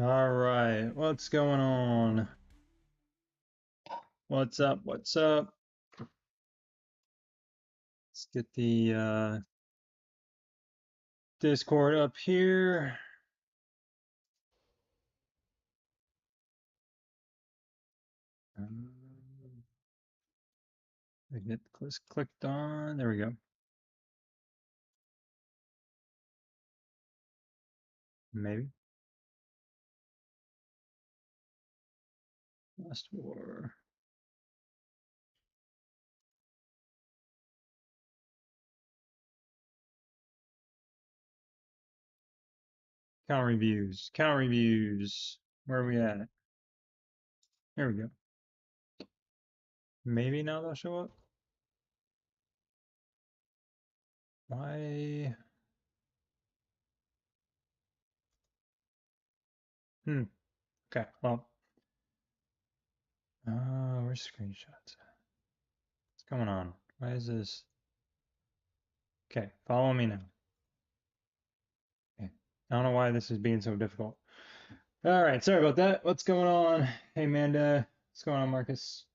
All right, what's going on? What's up? What's up? Let's get the Discord up here. I get this clicked on. There we go. Maybe. Last war. Count reviews. Count reviews. Where are we at? There we go. Maybe now they'll show up. Why? Hmm. Okay. Well. Where's screenshots? What's going on? Why is this? Okay. Follow me now. Okay. I don't know why this is being so difficult. All right, sorry about that. What's going on? Hey, Amanda. What's going on, Marcus?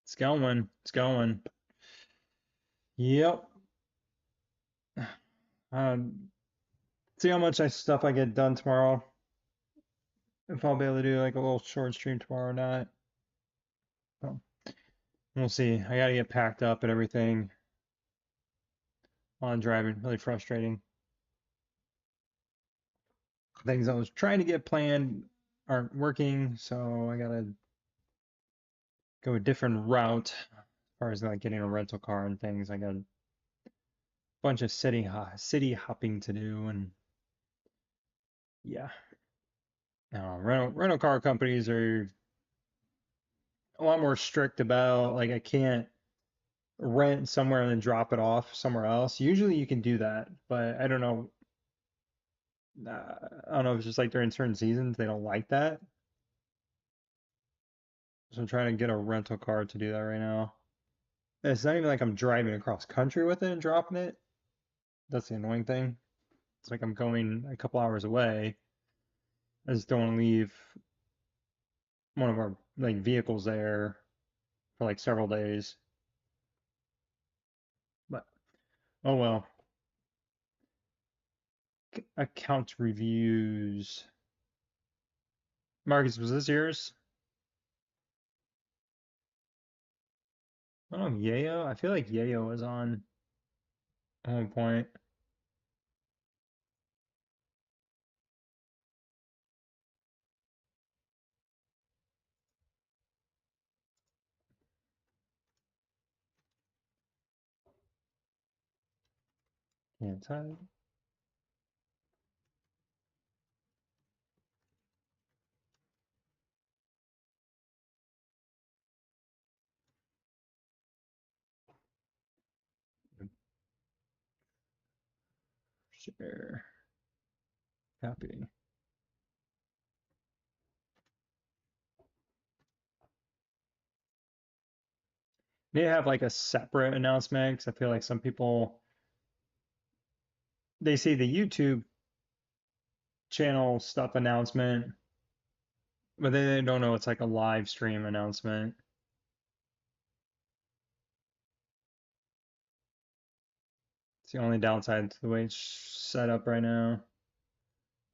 It's going. It's going. Yep. Um, See how much stuff I get done tomorrow. If I'll be able to do like a little short stream tomorrow or not. So, we'll see. I gotta get packed up and everything on driving. Really frustrating. Things I was trying to get planned aren't working, so I gotta go a different route as far as like getting a rental car and things. I got a bunch of city hopping to do, and yeah. Rental car companies are a lot more strict about like I can't rent somewhere and then drop it off somewhere else. Usually you can do that, but I don't know. I don't know if it's just like during certain seasons they don't like that. So I'm trying to get a rental car to do that right now. And it's not even like I'm driving across country with it and dropping it. That's the annoying thing. It's like I'm going a couple hours away. I just don't want to leave one of our like vehicles there for like several days. But oh well. Account reviews. Marcus, was this yours? Oh, Yayo? I feel like Yayo was on at one point. Can't tell. Share. Copy. They have like a separate announcement because I feel like some people they see the YouTube channel stuff announcement, but they don't know it's like a live stream announcement. It's the only downside to the way it's set up right now.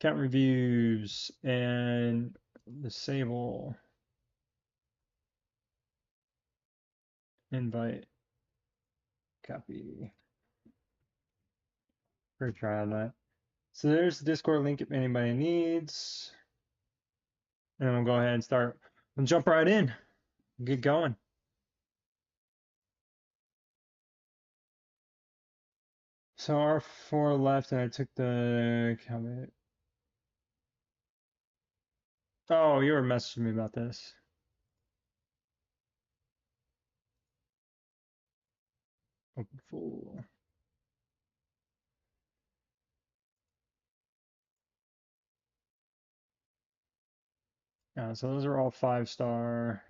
Account reviews and disable invite copy. First try on that. So there's the Discord link if anybody needs. And then we'll go ahead and start. We'll jump right in. Get going. So R4 left and I took the comment. Oh, you were messaging me about this. Open full. Yeah, so those are all 5-star.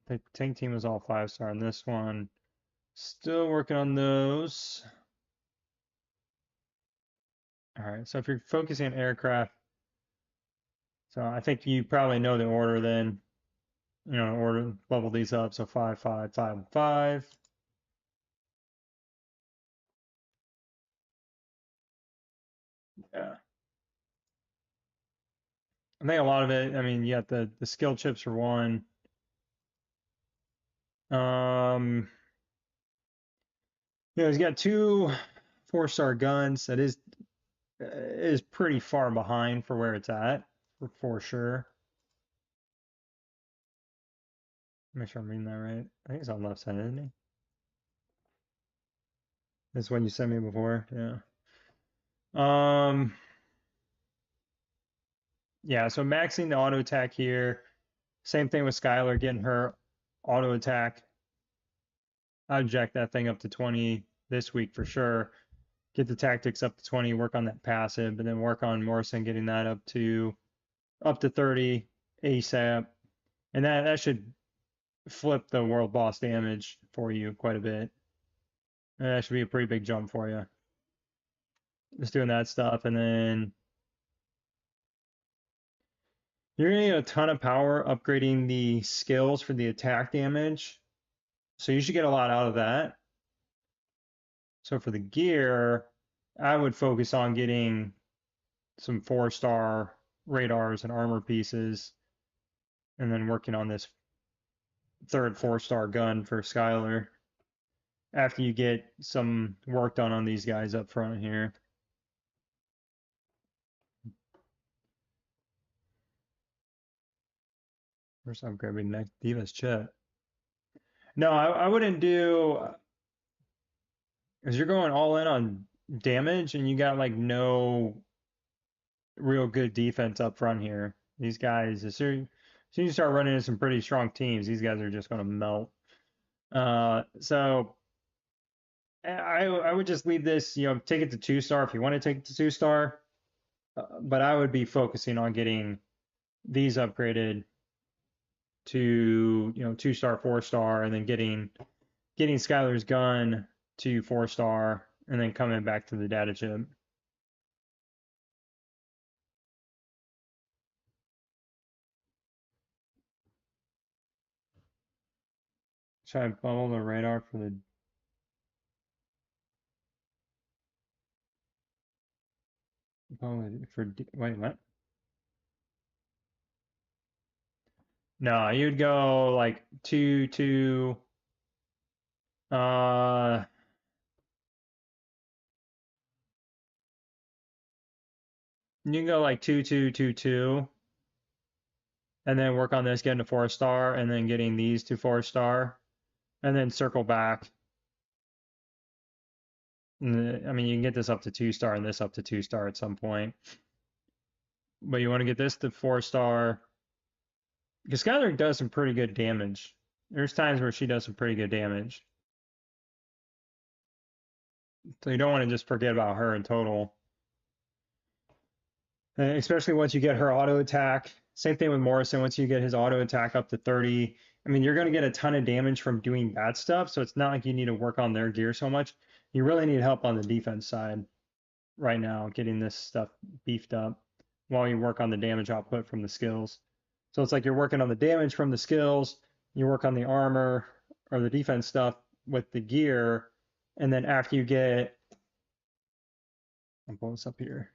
The tank team was all 5-star on this one. Still working on those. All right, so if you're focusing on aircraft, so I think you probably know the order then. You know, order level these up. So 5, 5, 5, and 5. Yeah. I think a lot of it, I mean, you got the skill chips for one. Um, he's got two 4-star guns. That is pretty far behind for where it's at, for sure. Make sure I'm reading that right. I think it's on left side, isn't he? That's one you sent me before. Yeah. Um, yeah, so maxing the auto attack here. Same thing with Skylar getting her auto attack. I'd jack that thing up to 20 this week for sure. Get the tactics up to 20, work on that passive, and then work on Morrison getting that up to 30 ASAP. And that should flip the world boss damage for you quite a bit. And that should be a pretty big jump for you. Just doing that stuff, and then you're gonna need a ton of power upgrading the skills for the attack damage. So you should get a lot out of that. So for the gear, I would focus on getting some 4-star radars and armor pieces, and then working on this third 4-star gun for Skylar after you get some work done on these guys up front here. First upgrade would be next Divas chip. No, I wouldn't do, because you're going all in on damage and you got like no real good defense up front here. These guys, as soon as you start running into some pretty strong teams, these guys are just going to melt. So I would just leave this, take it to 2-star if you want to take it to 2-star. But I would be focusing on getting these upgraded to 2-star, 4-star, and then getting Skylar's gun to 4-star, and then coming back to the data chip. Should I bubble the radar for the wait, what? No, you'd go like 2 2 uh you can go like 2 2 2 2 and then work on this getting to 4-star and then getting these to 4-star and then circle back. I mean, you can get this up to 2-star and this up to 2-star at some point. But you want to get this to 4-star because Skylar does some pretty good damage. There's times where she does some pretty good damage. So you don't want to just forget about her in total. And especially once you get her auto attack. Same thing with Morrison. Once you get his auto attack up to 30, I mean, you're going to get a ton of damage from doing that stuff. So it's not like you need to work on their gear so much. You really need help on the defense side right now, getting this stuff beefed up while you work on the damage output from the skills. So it's like you're working on the damage from the skills, you work on the armor or the defense stuff with the gear, and then after you get, I'm pulling this up here.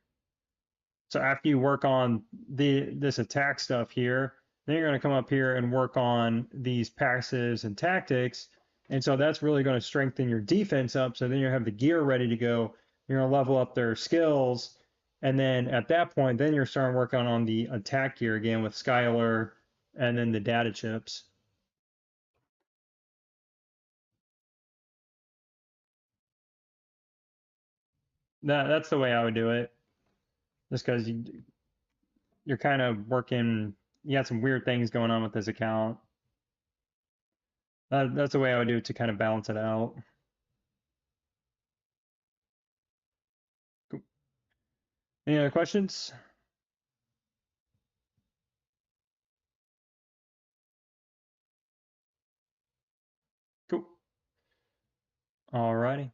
So after you work on this attack stuff here, then you're going to come up here and work on these passives and tactics. And so that's really going to strengthen your defense up. So then you have the gear ready to go. You're going to level up their skills. And then at that point, then you're starting working on the attack gear again with Skylar and then the data chips. That's the way I would do it. Just because you're kind of working, you got some weird things going on with this account. That's the way I would do it to kind of balance it out. Cool. Any other questions? Cool. Alrighty.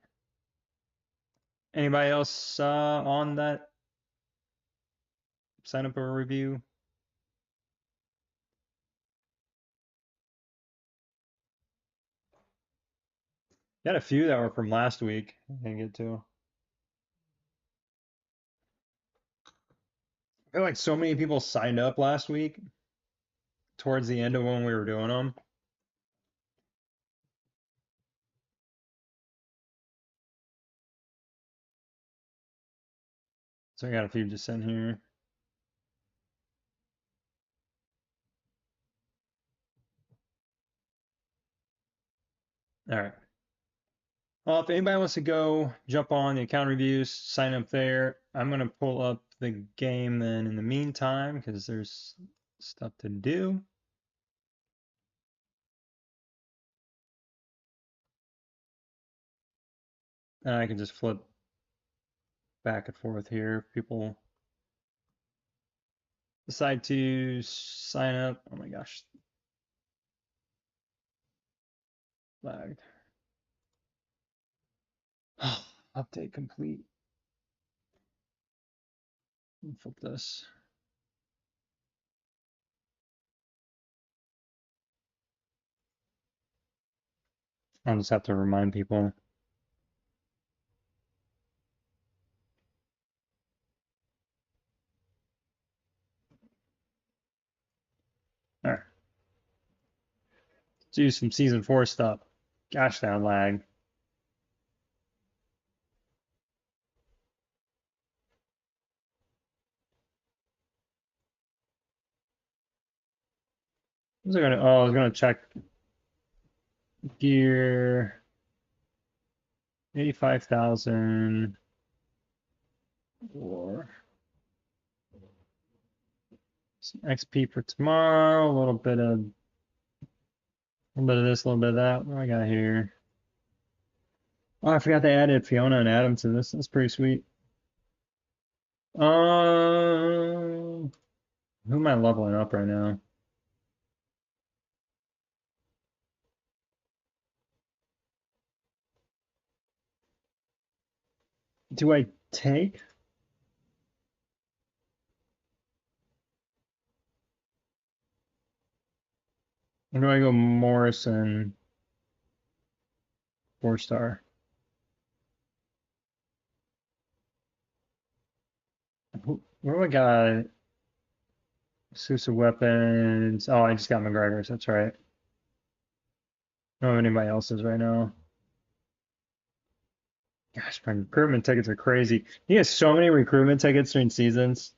Anybody else on that sign up a review. Got a few that were from last week. I can get to. I feel like so many people signed up last week towards the end of when we were doing them. So I got a few just in here. All right. Well, if anybody wants to go jump on the account reviews, sign up there. I'm going to pull up the game then in the meantime because there's stuff to do. And I can just flip back and forth here. If people decide to sign up. Oh my gosh. Lagged. Update complete. Flip this. I'll just have to remind people. All right. Let's do some season 4 stuff. Gosh, that lag. I was gonna check gear 85,000 or some XP for tomorrow, a little bit of this, a little bit of that. What do I got here? Oh, I forgot they added Fiona and Adam to this. That's pretty sweet. Who am I leveling up right now? Do I take? Or do I go Morrison 4-star? Where do I got? Susa weapons. Oh, I just got McGregor's. That's right. I don't have anybody else's right now. Gosh, my recruitment tickets are crazy. You get so many recruitment tickets during seasons.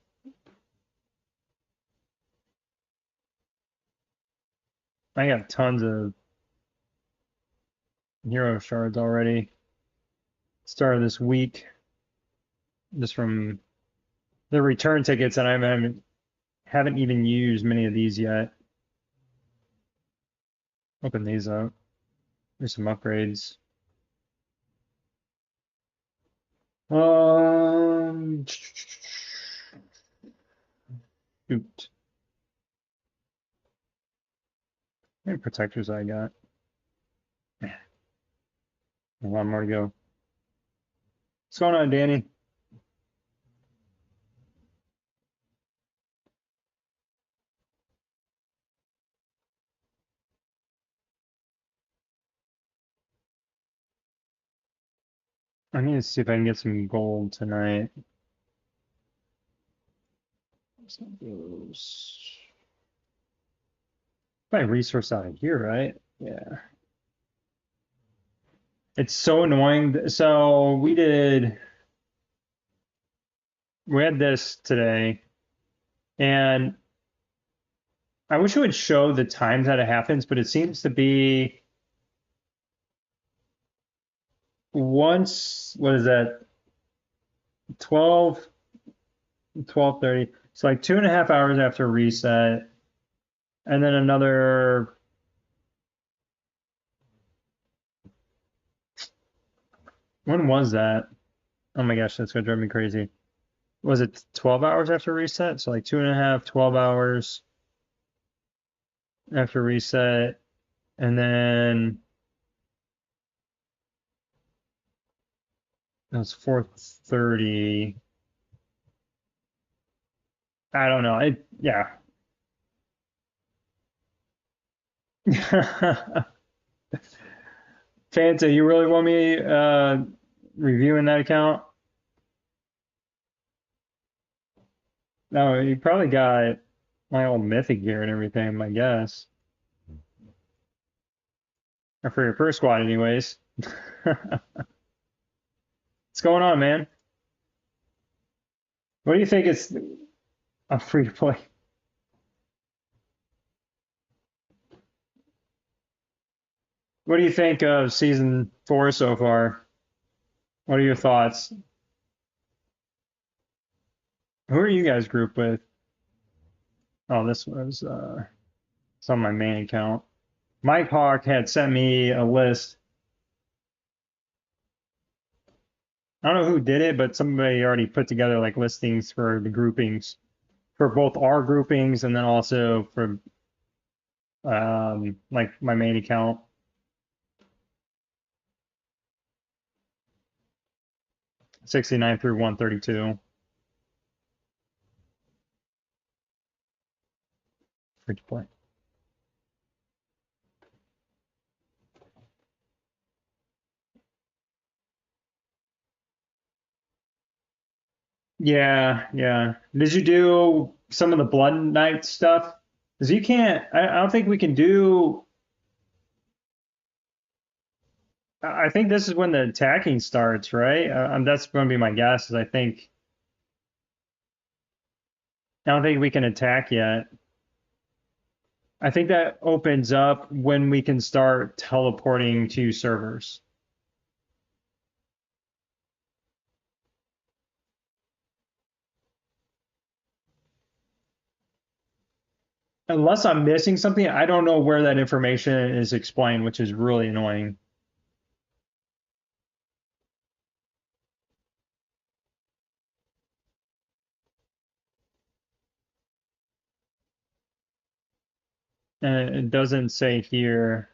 I got tons of hero shards already. Started this week, just from the return tickets, and I haven't even used many of these yet. Open these up. There's some upgrades. Shoot. How many protectors I got? A lot more to go. What's going on, Danny? I need to see if I can get some gold tonight. Probably resource out of here, right? Yeah. It's so annoying. So we had this today, and I wish it would show the times that it happens, but it seems to be once, what is that? 12, 12:30. It's like 2.5 hours after reset, and then another, when was that? Oh my gosh, that's gonna drive me crazy. Was it 12 hours after reset? So like 2.5, 12 hours after reset, and then it was 4:30. I don't know. Yeah. Fanta, you really want me reviewing that account? No, you probably got my old Mythic gear and everything, I guess. Or for your first squad, anyways. What's going on, man? What do you think it's a free to play? What do you think of season four so far? What are your thoughts? Who are you guys grouped with? Oh, this was it's on my main account. Mike Hawk had sent me a list. I don't know who did it, but somebody already put together like listings for the groupings for both our groupings and then also for like my main account. 69 through 132. Free to play. Yeah, yeah. Did you do some of the Blood Knight stuff? Because you can't, I don't think we can do, I think this is when the attacking starts, right? That's going to be my guess, is I don't think we can attack yet. I think that opens up when we can start teleporting to servers. Unless I'm missing something, I don't know where that information is explained, which is really annoying. And it doesn't say here.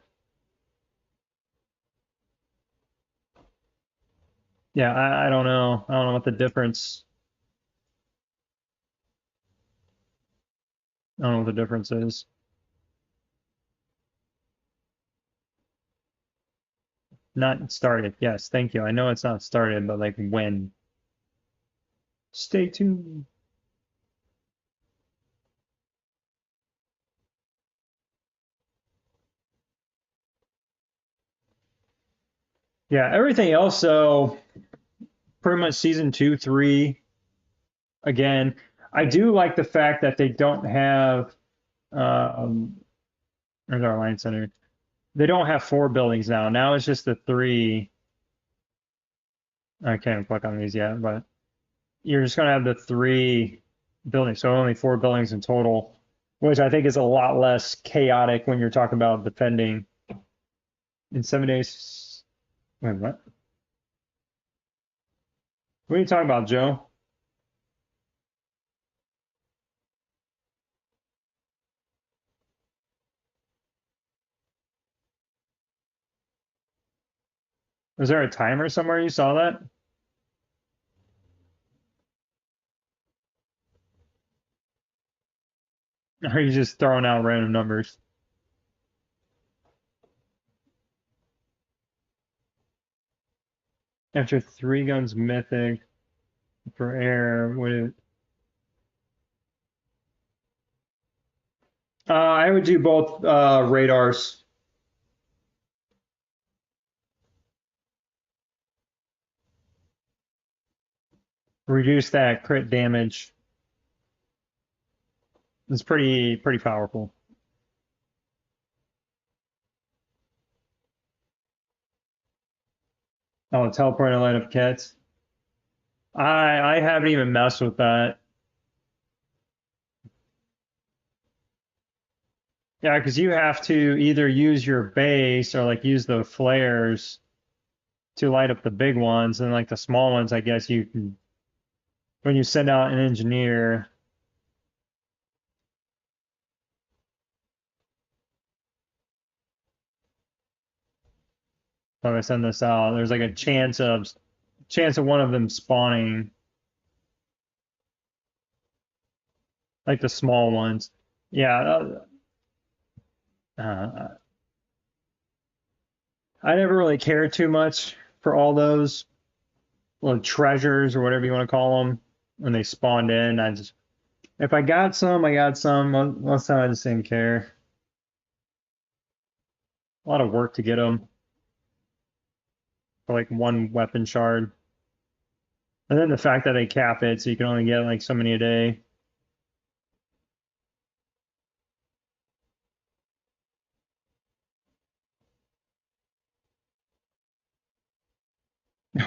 Yeah, I don't know. I don't know what the difference. I don't know what the difference is. Not started. Yes, thank you. I know it's not started, but like when. Stay tuned. Yeah, everything else, so pretty much season two, three, again. I do like the fact that they don't have um where's our line center? They don't have four buildings now. Now it's just the three. I can't click on these yet, but you're just gonna have the three buildings, so only four buildings in total, which I think is a lot less chaotic when you're talking about defending in 7 days. Wait, what? What are you talking about, Joe? Was there a timer somewhere you saw that? Or are you just throwing out random numbers? After three guns mythic for air, would it, I would do both radars. Reduce that crit damage. It's pretty powerful. Oh, teleport and light up cats. I haven't even messed with that. Yeah, because you have to either use your base or like use the flares to light up the big ones, and like the small ones, I guess you can when you send out an engineer. When I send this out, there's like a chance of one of them spawning. like the small ones. Yeah, I never really cared too much for all those little treasures or whatever you want to call them when they spawned in. I just if I got some, I got some. Most of the time, I just didn't care. A lot of work to get them for like one weapon shard, and then the fact that they cap it so you can only get like so many a day.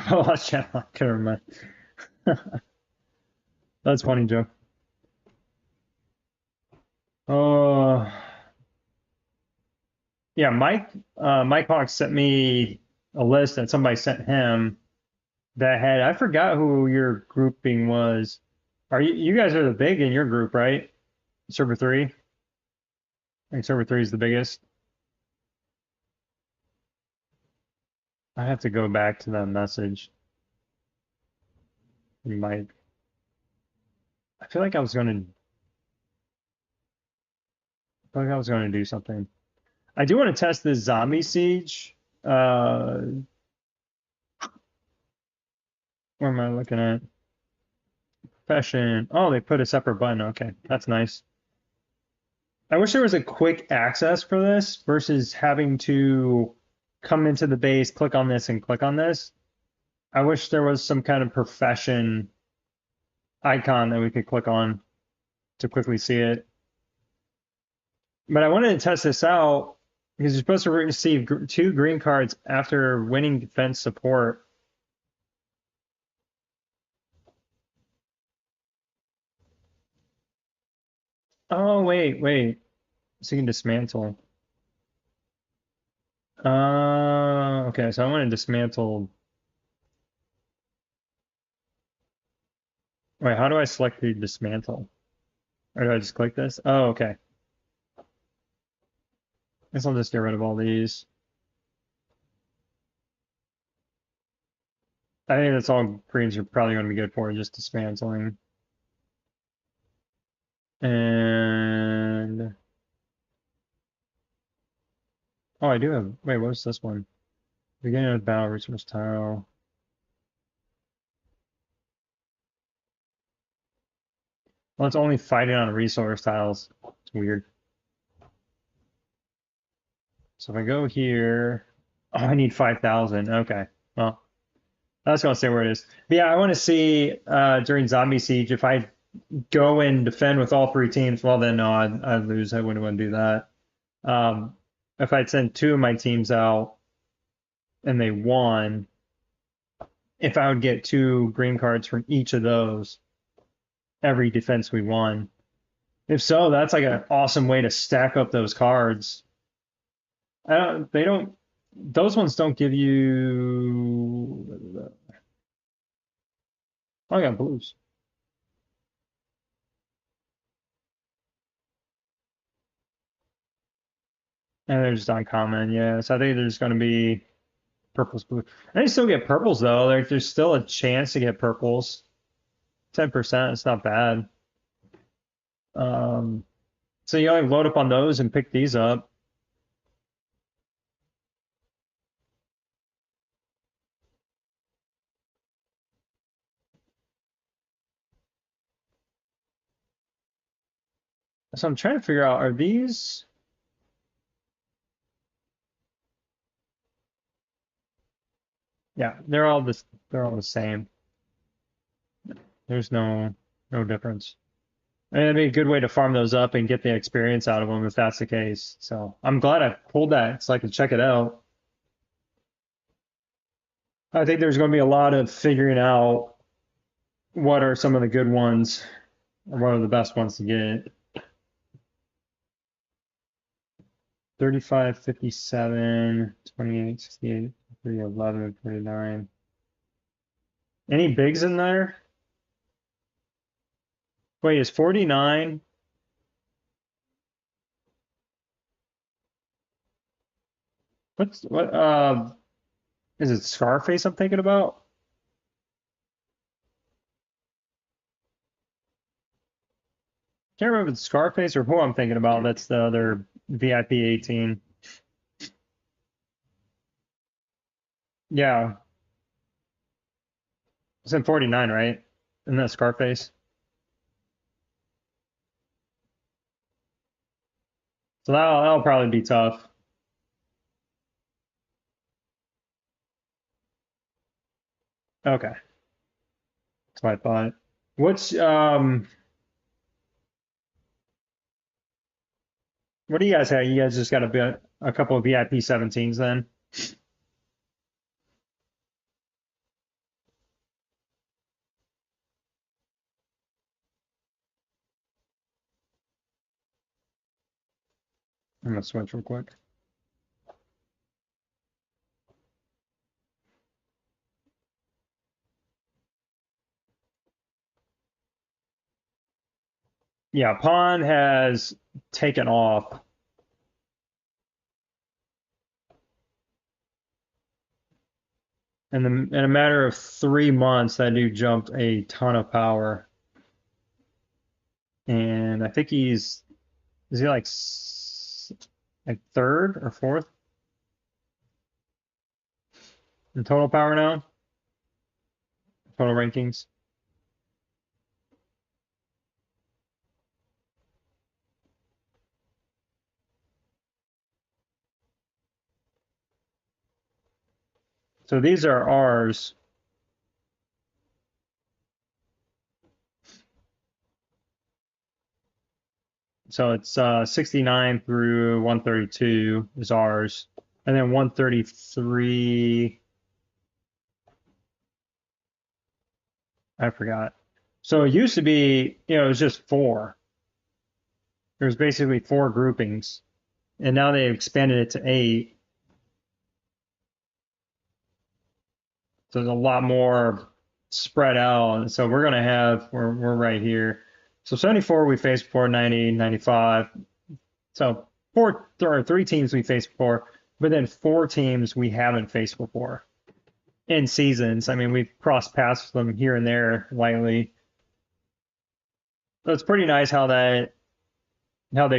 Oh, watch out! I can't remember. That's funny, Joe. Oh, yeah. Mike Hawk sent me a list that somebody sent him that had, I forgot who your grouping was. Are you guys are the big in your group, right? Server three? I think server three is the biggest. I have to go back to that message. Mike. I feel like I was gonna I feel like I was gonna do something. I do want to test this zombie siege. Where am I looking at? Profession. Oh, they put a separate button. Okay, that's nice. I wish there was a quick access for this versus having to come into the base, click on this, and click on this. I wish there was some kind of profession icon that we could click on to quickly see it. But I wanted to test this out because you're supposed to receive 2 green cards after winning defense support. Oh, wait. So you can dismantle. Okay, so I want to dismantle. Wait, how do I select the dismantle? Or do I just click this? Oh, okay. I guess I'll just get rid of all these. I think that's all greens are probably going to be good for, just dismantling. And oh, I do have. Wait, what's this one? Beginning of battle, resource tile. Well, it's only fighting on resource tiles. It's weird. So if I go here, oh, I need 5,000. Okay, well, I was gonna say where it is. But yeah, I want to see during Zombie Siege if I go and defend with all 3 teams. Well, then no, I'd lose. I wouldn't want to do that. Um, if I'd send 2 of my teams out and they won, if I would get 2 green cards from each of those every defense we won. If so, that's like an awesome way to stack up those cards. They don't, those ones don't give you, oh, I got blues. And they're just uncommon, yeah. So I think there's going to be purples, blue. And you still get purples though. There's still a chance to get purples. 10%, it's not bad. Um, so you only load up on those and pick these up. So I'm trying to figure out, are these? Yeah, they're all the same. There's no difference. And it'd be a good way to farm those up and get the experience out of them if that's the case. So I'm glad I pulled that so I can check it out. I think there's going to be a lot of figuring out what are some of the good ones or what are the best ones to get. 35, 57, 28, 68, 11, 39. Any bigs in there? Wait, is 49? What is it Scarface I'm thinking about? Can't remember if it's Scarface or who I'm thinking about. That's the other VIP 18. Yeah, it's in 49, right? Isn't that Scarface? So that'll probably be tough. Okay, that's what I thought. What's what do you guys have? You guys just got a couple of VIP 17s then? I'm gonna switch real quick. Yeah, Pawn has taken off. In a matter of 3 months, that dude jumped a ton of power. And I think is he like third or fourth in total power now? Total rankings. So these are ours. So it's 69 through 132 is ours. And then 133, I forgot. So it used to be, it was just four. There was basically four groupings. And now they expanded it to eight. So there's a lot more spread out. So we're going to have, we're right here. So 74 we faced before, 90, 95. So four or three teams we faced before, but then four teams we haven't faced before in seasons. I mean, we've crossed paths with them here and there lightly. So it's pretty nice how they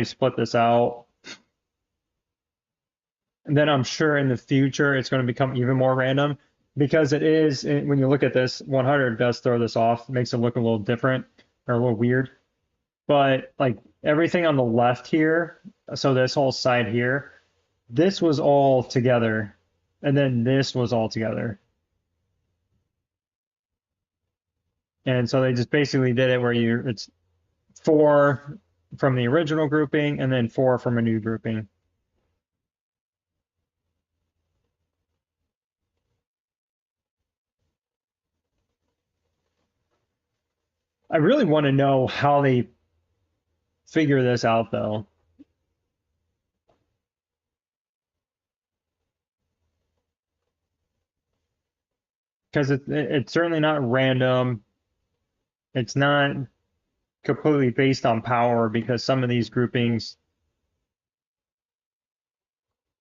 split this out. And then I'm sure in the future it's going to become even more random because it is when you look at this, 100 does throw this off, makes it look a little different or a little weird. But like everything on the left here, so this whole side here, this was all together, and then this was all together. And so they just basically did it where it's four from the original grouping and then four from a new grouping. I really want to know how they figure this out though, because it's certainly not random. It's not completely based on power because some of these groupings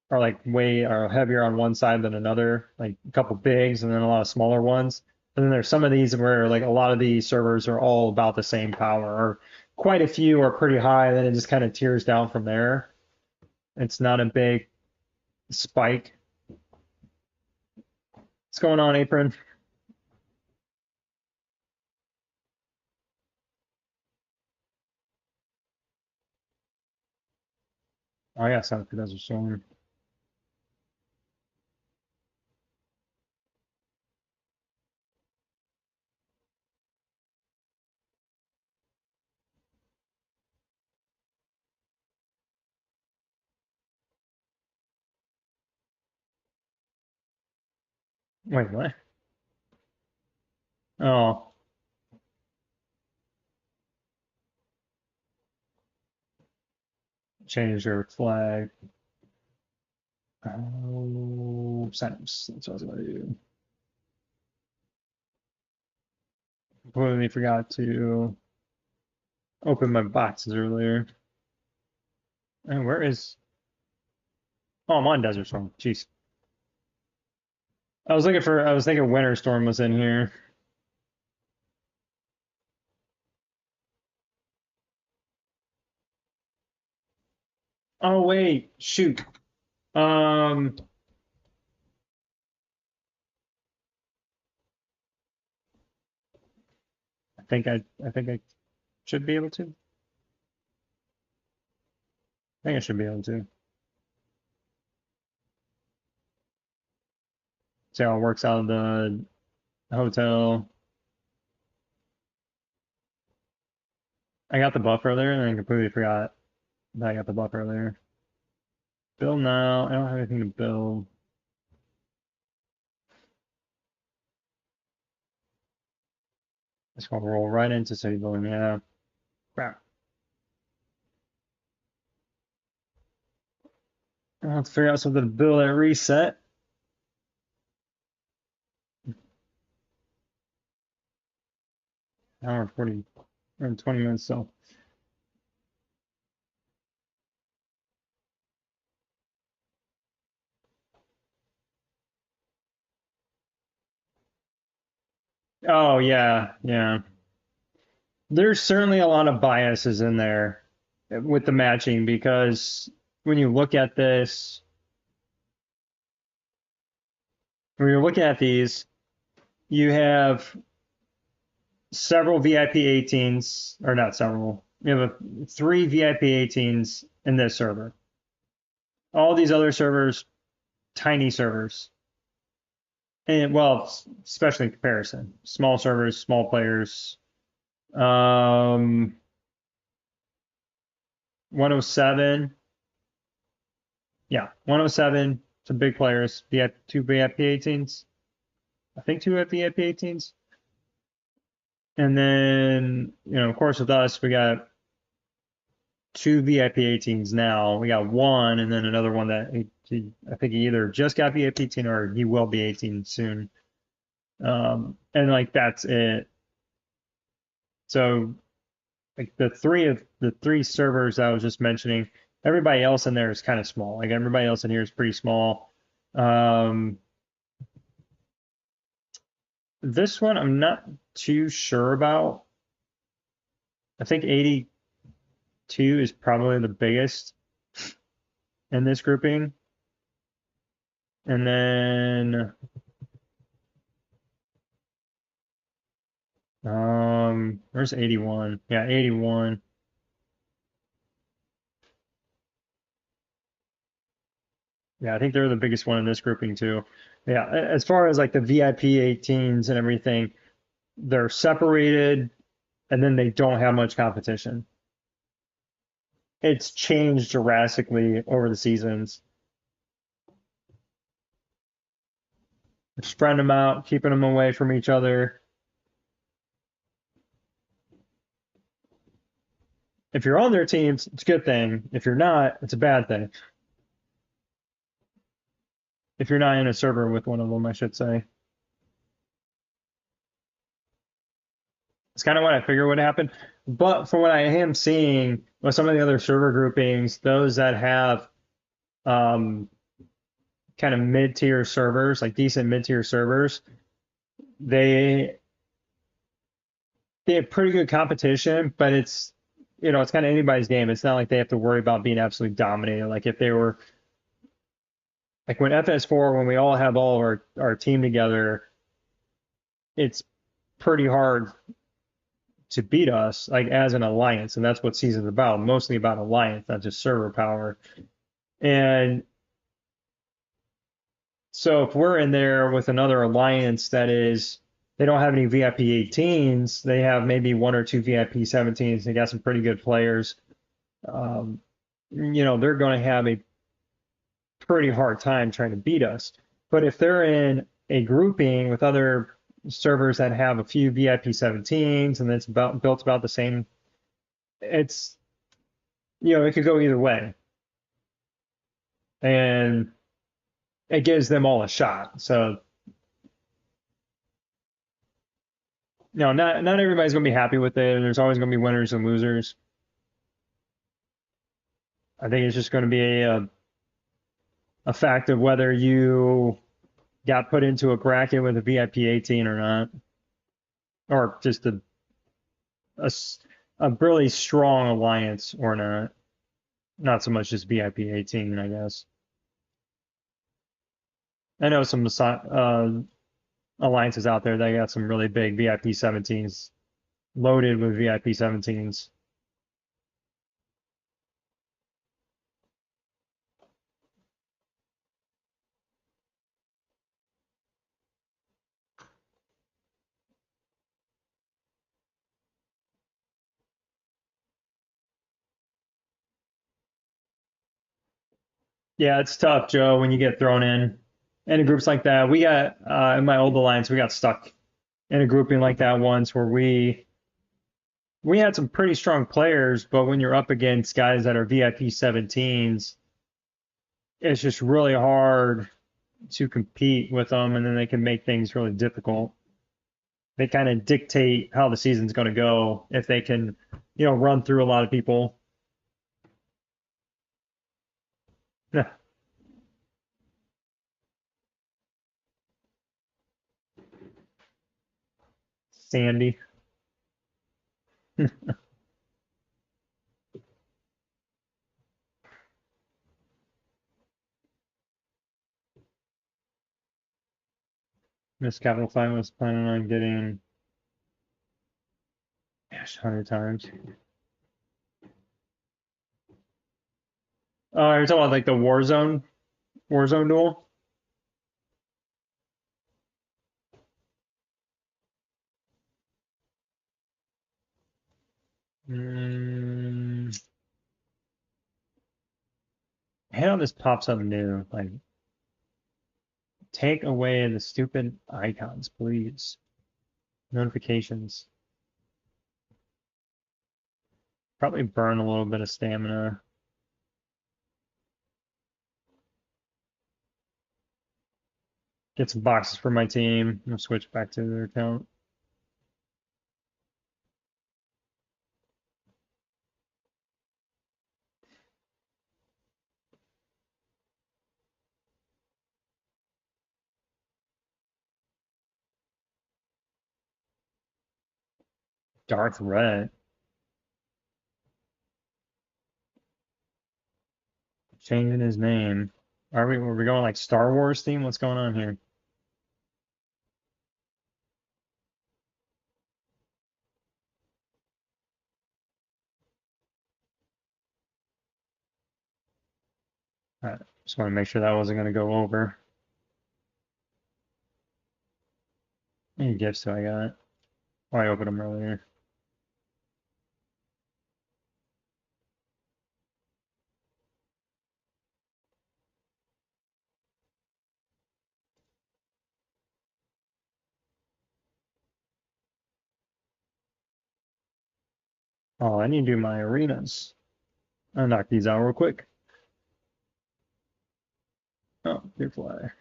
are like way are heavier on one side than another, like a couple bigs and then a lot of smaller ones. And then there's some of these where like a lot of these servers are all about the same power, or quite a few are pretty high, and then it just kind of tears down from there. It's not a big spike. What's going on, Apron? Oh yeah, South Desert Storm. Wait, what? Oh, change your flag. Oh, settings. That's what I was going to do. Completely forgot to open my boxes earlier. And where is? Oh, I'm on Desert Storm. Jeez. I was thinking Winter Storm was in here. Oh wait, shoot. Um, I think I should be able to. I think I should be able to. See how it works out of the hotel. I got the buff earlier and I completely forgot that I got the buff earlier. Build now. I don't have anything to build. It's gonna roll right into city building. Yeah. Crap. I'll have to figure out something to build at reset. Hour 40 or 20 minutes so. Oh yeah, yeah. There's certainly a lot of biases in there with the matching because when you look at this, when you're looking at these, you have several VIP 18s, or not several. You have three VIP 18s in this server. All these other servers, tiny servers. And well, especially in comparison, small servers, small players. 107, yeah, 107. Some big players. VIP, two VIP 18s. I think two VIP 18s. And then, of course, with us, we got two VIP 18s now. We got one, and then another one that I think he either just got VIP 18 or he will be 18 soon. And like that's it. So like the three servers I was just mentioning, everybody else in there is kind of small. Like everybody else in here is pretty small. Um, this one I'm not too sure about. I think 82 is probably the biggest in this grouping. And then where's 81? Yeah, 81. Yeah, I think they're the biggest one in this grouping too. Yeah, as far as like the VIP 18s and everything, they're separated and then they don't have much competition. It's changed drastically over the seasons. Spreading them out, keeping them away from each other. If you're on their teams, it's a good thing. If you're not, it's a bad thing. If you're not in a server with one of them, I should say. It's kind of what I figured would happen. But from what I am seeing with some of the other server groupings, those that have um, kind of mid-tier servers, like decent mid-tier servers, they they have pretty good competition, but it's kind of anybody's game. It's not like they have to worry about being absolutely dominated. Like if they were like when FS4, when we all have all of our team together, it's pretty hard to beat us like as an alliance, and that's what season's about. Mostly about alliance, not just server power. And so if we're in there with another alliance that is they don't have any VIP 18s, they have maybe one or two VIP 17s. They got some pretty good players. Um, they're going to have a pretty hard time trying to beat us. But if they're in a grouping with other servers that have a few VIP 17s and it's built about the same, it's it could go either way, and it gives them all a shot. So not everybody's gonna be happy with it, and there's always gonna be winners and losers. I think it's just going to be a fact of whether you got put into a bracket with a VIP 18 or not, or just a really strong alliance or not. Not so much just VIP 18, I guess. I know some alliances out there that got some really big VIP 17s loaded with VIP 17s. Yeah, it's tough, Joe, when you get thrown in groups like that. We got in my old alliance, we got stuck in a grouping like that once where we had some pretty strong players, but when you're up against guys that are VIP 17s, it's just really hard to compete with them, and then they can make things really difficult. They kind of dictate how the season's going to go if they can, run through a lot of people. Sandy. Miss Capital Fine was planning on getting, gosh, 100 times. You're talking about like the Warzone duel? Mm, I hate how this pops up new. Like, take away the stupid icons, please. Notifications. Probably burn a little bit of stamina. Get some boxes for my team. I'll switch back to their account. Darth Red. Changing his name. Were we going like Star Wars theme? What's going on here? I just want to make sure that wasn't going to go over. Any gifts do I got? Oh, I opened them earlier. Oh, I need to do my arenas. I'll knock these out real quick. Oh, big fly.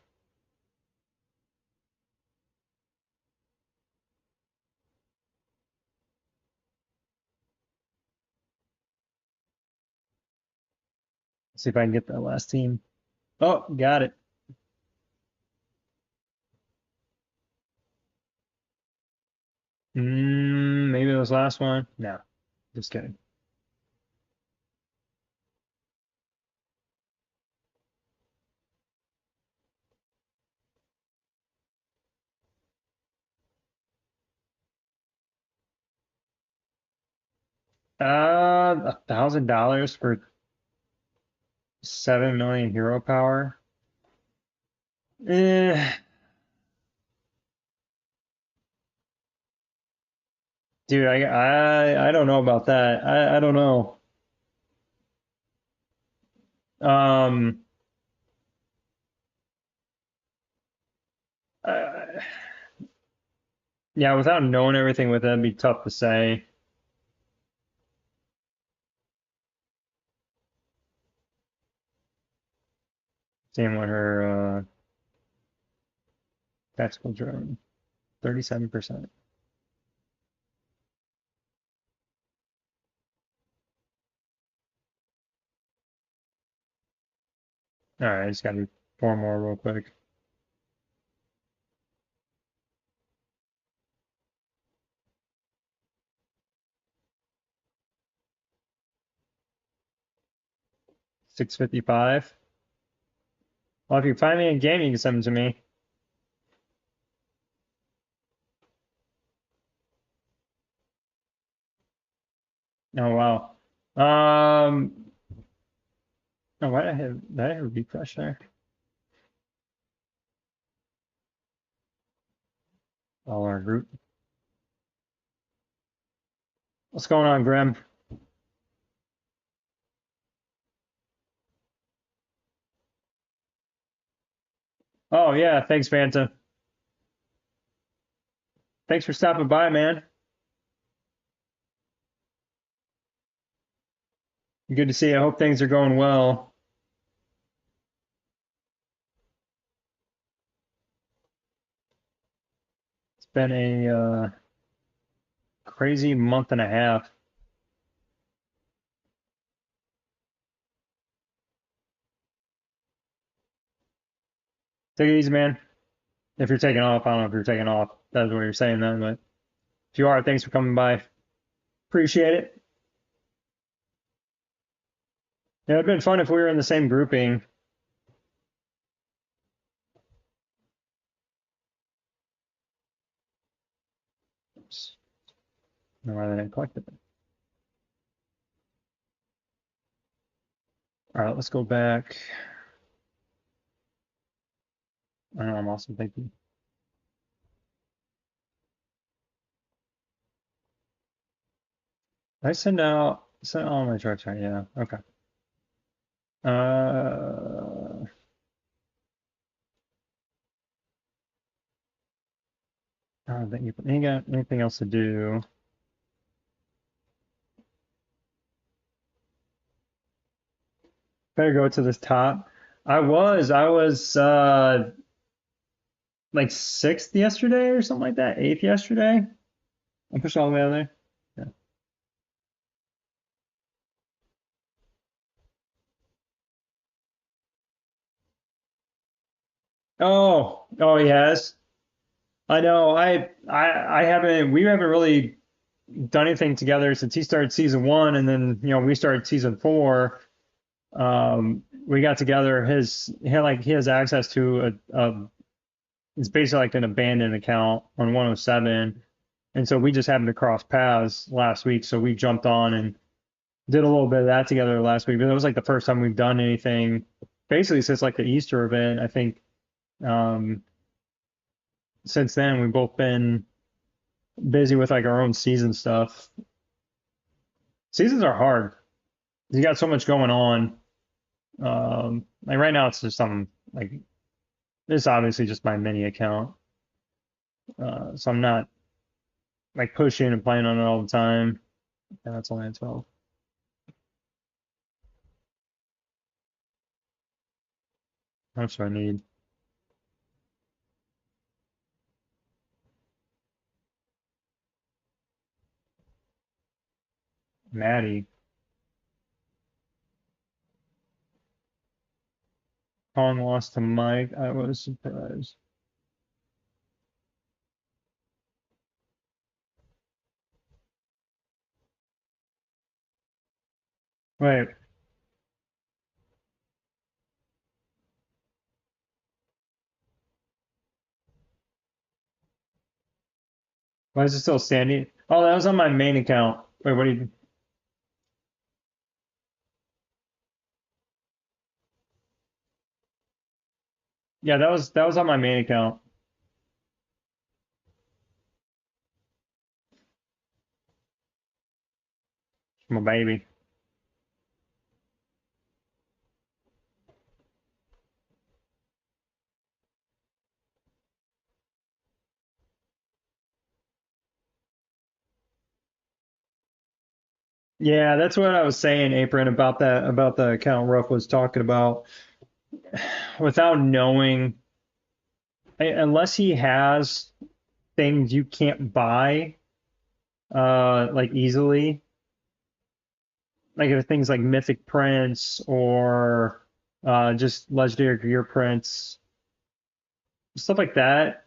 See if I can get that last team. Oh, got it. Maybe it was last one. No, just kidding. $1,000 for 7 million hero power. Eh, dude, I don't know about that. I don't know. Um, uh, yeah, without knowing everything with it, it'd be tough to say. Seeing what her tactical drone, 37%. All right, I just gotta do 4 more real quick. 655. Well, if you find me a game, you can send them to me. Oh wow. Oh, why did I have a refresh there? All our group. What's going on, Grim? Oh yeah, thanks, Fanta. Thanks for stopping by, man. Good to see you. I hope things are going well. It's been a crazy month and a half. Take it easy, man. If you're taking off, I don't know if you're taking off. That's what you're saying then, but if you are, thanks for coming by. Appreciate it. Yeah, it'd been fun if we were in the same grouping. Oops. No, rather than collected it. All right, let's go back. I don't know, I'm awesome. Thank you. Did I send all my charts right? Yeah. Okay. I don't think you got anything else to do. Better go to this top. I was like sixth yesterday or something like that, eighth yesterday. I pushed all the way out there. Yeah. Oh, he has. I know. I haven't. We haven't really done anything together since he started season one, and then we started season four. We got together. He has access to a it's basically like an abandoned account on 107, and so we just happened to cross paths last week. So we jumped on and did a little bit of that together last week. But it was like the first time we've done anything basically since like the Easter event. I think um, since then we've both been busy with like our own season stuff. Seasons are hard. You got so much going on. Like right now, it's just some like this is obviously just my mini account, so I'm not like pushing and playing on it all the time. And that's only at 12. How much do I need? Maddie. Kong lost to Mike. I was surprised. Wait, why is it still standing? Oh, that was on my main account. Wait, what do you? Yeah, that was on my main account. My baby. Yeah, that's what I was saying, Apron, about that about the account Ruff was talking about. Without knowing, unless he has things you can't buy, like easily, like if things like mythic prints or just legendary gear prints, stuff like that,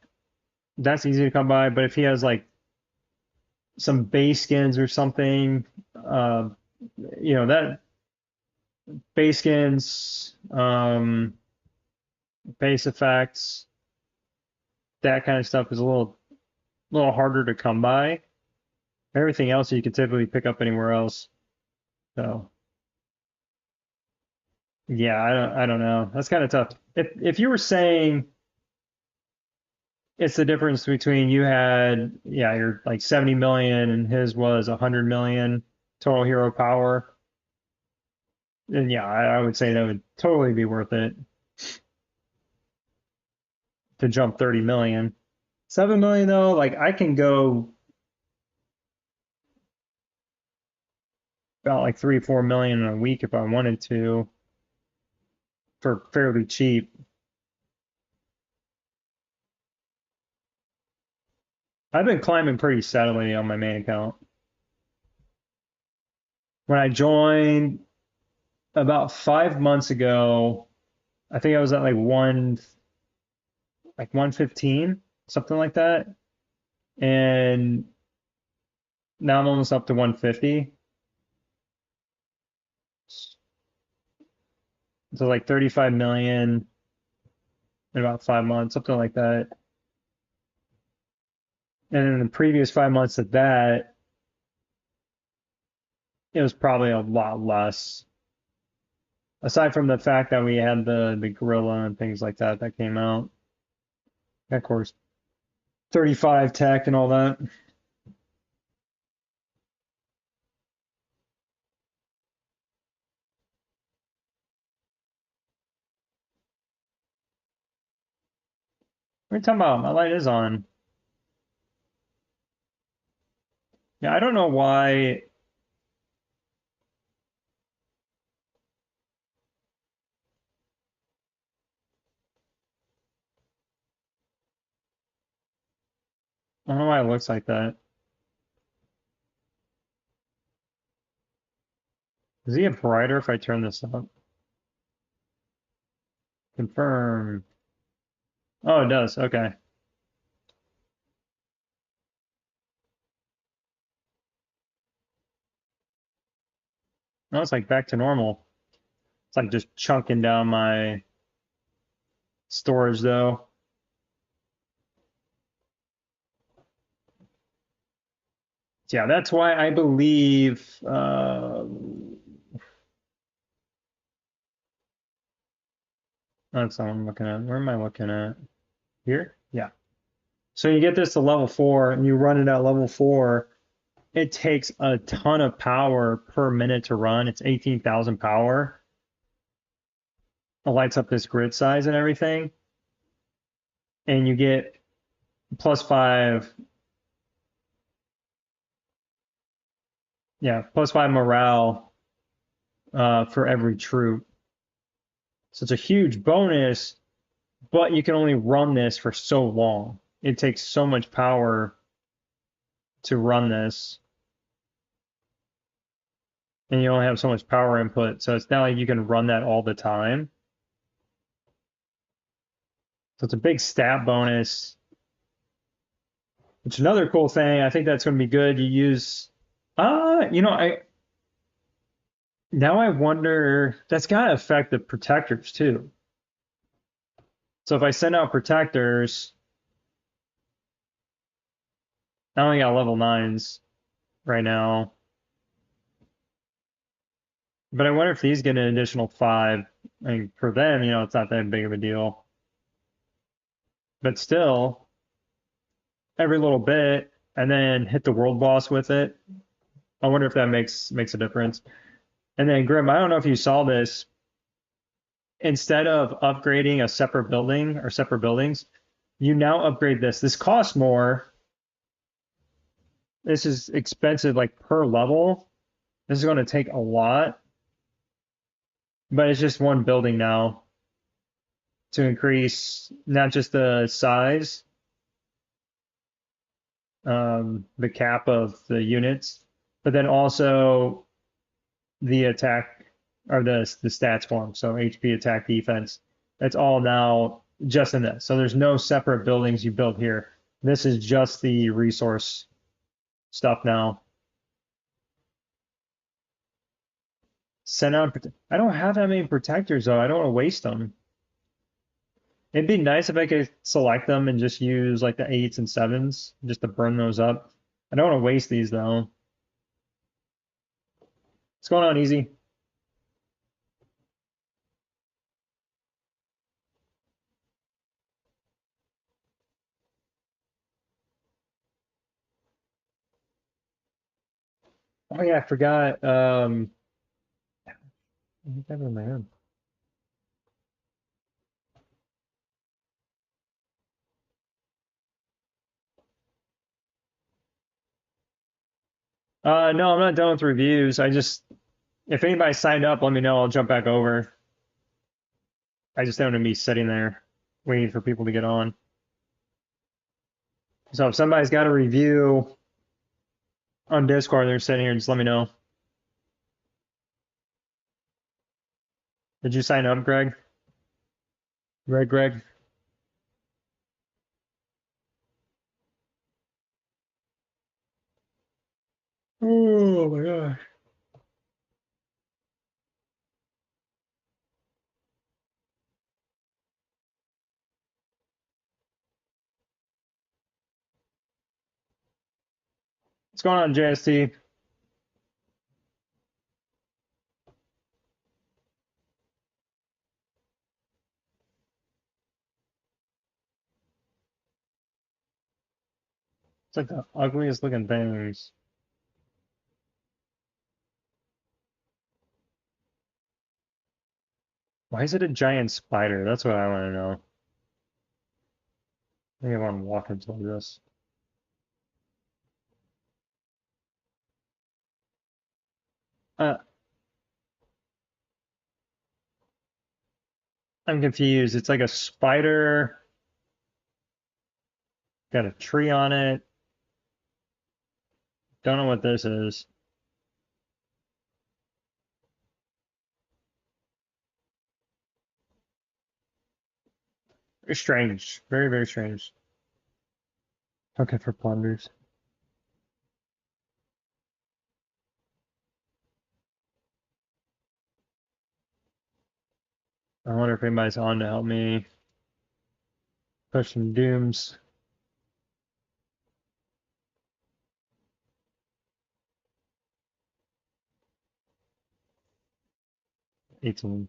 that's easy to come by. But if he has like some base skins or something, uh, that base skins, base effects, that kind of stuff is a little harder to come by. Everything else you could typically pick up anywhere else. So yeah, I don't know. That's kind of tough. If you were saying it's the difference between you had, yeah, you're like 70 million and his was 100 million total hero power, then yeah, I would say that would totally be worth it to jump 30 million. 7 million though, like I can go about like 3, 4 million in a week if I wanted to for fairly cheap. I've been climbing pretty steadily on my main account. When I joined about 5 months ago, I think I was at like 115, something like that. And now I'm almost up to 150. So like 35 million in about 5 months, something like that. And in the previous 5 months of that, it was probably a lot less. Aside from the fact that we had the gorilla and things like that that came out. Of course, 35 tech and all that. What are you talking about? My light is on. Yeah, I don't know why. I don't know why it looks like that. Does he get brighter if I turn this up? Confirm. Oh, it does. Okay. No, it's like back to normal. It's like just chunking down my storage though. Yeah, that's why I believe that's what I'm looking at. Where am I looking at? Here? Yeah. So you get this to level 4 and you run it at level 4. It takes a ton of power per minute to run. It's 18,000 power. It lights up this grid size and everything. And you get +5, yeah, +5 morale for every troop. So it's a huge bonus, but you can only run this for so long. It takes so much power to run this, and you only have so much power input. So it's not like you can run that all the time. So it's a big stat bonus. Which is another cool thing. I think that's going to be good. You use, I now I wonder that's got to affect the protectors too. So if I send out protectors, I only got level 9s right now. But I wonder if these get an additional 5. I mean, for them, it's not that big of a deal. But still, every little bit, and then hit the world boss with it. I wonder if that makes a difference. And then Grim, I don't know if you saw this. Instead of upgrading a separate building or separate buildings, you now upgrade this. This costs more. This is expensive, like per level. This is going to take a lot, but it's just one building now to increase not just the size, the cap of the units, but then also the attack or the stats form. So HP, attack, defense. It's all now just in this. So there's no separate buildings you build here. This is just the resource stuff now. Send out. I don't have that many protectors though. I don't want to waste them. It'd be nice if I could select them and just use like the eights and sevens just to burn those up. I don't want to waste these though. What's going on, Easy? Oh yeah, I forgot. I think I have it in my head. No, I'm not done with reviews. I just, if anybody signed up, let me know. I'll jump back over. I just don't want to be sitting there waiting for people to get on. So if somebody's got a review on Discord, they're sitting here, just let me know. Did you sign up, Greg? Greg? Oh my God. What's going on, JST? It's like the ugliest looking things. Why is it a giant spider? That's what I want to know. I think I want to walk into this. Uh, I'm confused. It's like a spider, got a tree on it. Don't know what this is. Very strange. Very, very strange. Okay, for plunders. I wonder if anybody's on to help me push some dooms. 18.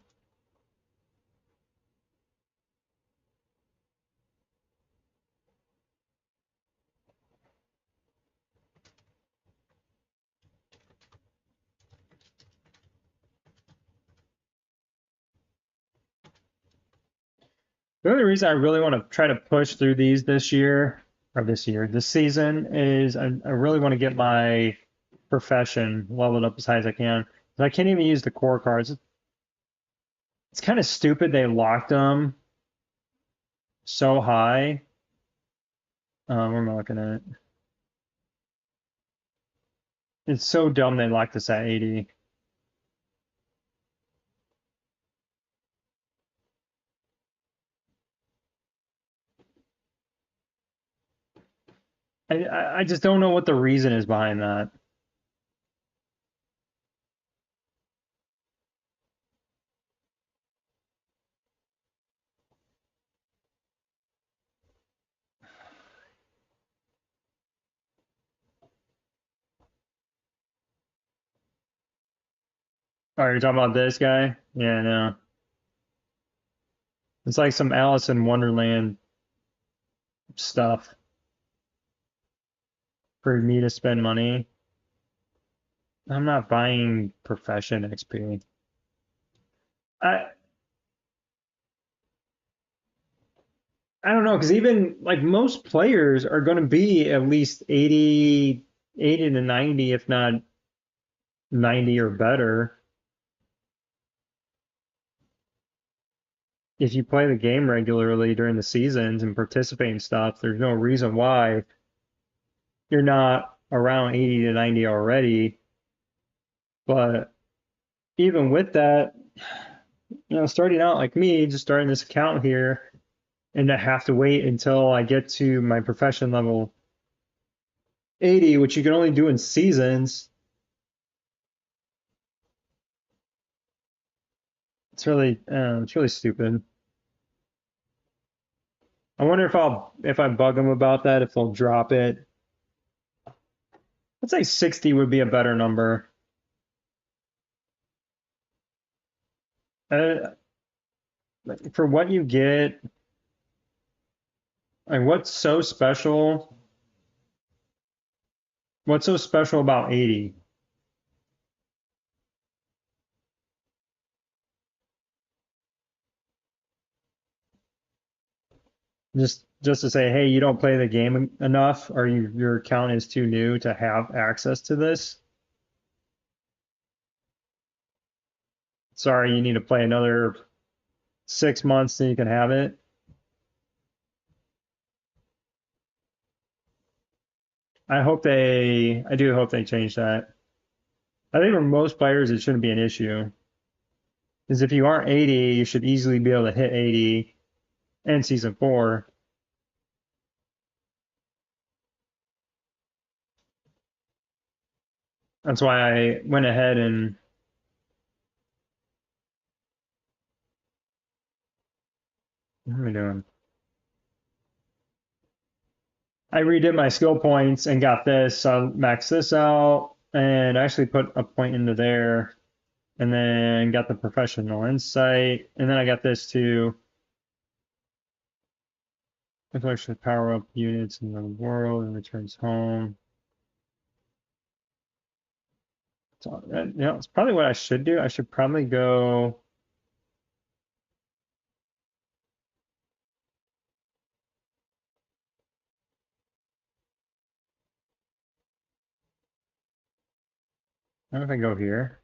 The only reason I really want to try to push through these this season, is I really want to get my profession leveled up as high as I can. I can't even use the core cards. It's kind of stupid they locked them so high. Where am I looking at? It's so dumb they locked us at 80. I just don't know what the reason is behind that. Oh, you're talking about this guy? Yeah, no. It's like some Alice in Wonderland stuff for me to spend money. I'm not buying profession XP. I I don't know, because even like most players are going to be at least 80 to 90, if not 90 or better. If you play the game regularly during the seasons and participate in stuff, there's no reason why you're not around 80 to 90 already. But even with that, starting out like me, just starting this account here, and I have to wait until I get to my profession level 80, which you can only do in seasons. It's really stupid. I wonder if I bug them about that, if they'll drop it. Let's say 60 would be a better number. Uh, like, for what you get, and what's so special about 80? Just to say, hey, you don't play the game enough, or your account is too new to have access to this. Sorry, you need to play another 6 months so you can have it. I do hope they change that. I think for most players, it shouldn't be an issue. Because if you aren't 80, you should easily be able to hit 80 in season 4. That's why I went ahead and what am I doing? I redid my skill points and got this. So I maxed this out and actually put a point into there, and then got the professional insight, and then I got this too. If I should power up units in the world and returns home. So, it's probably what I should do. I should probably go. I don't know if I go here.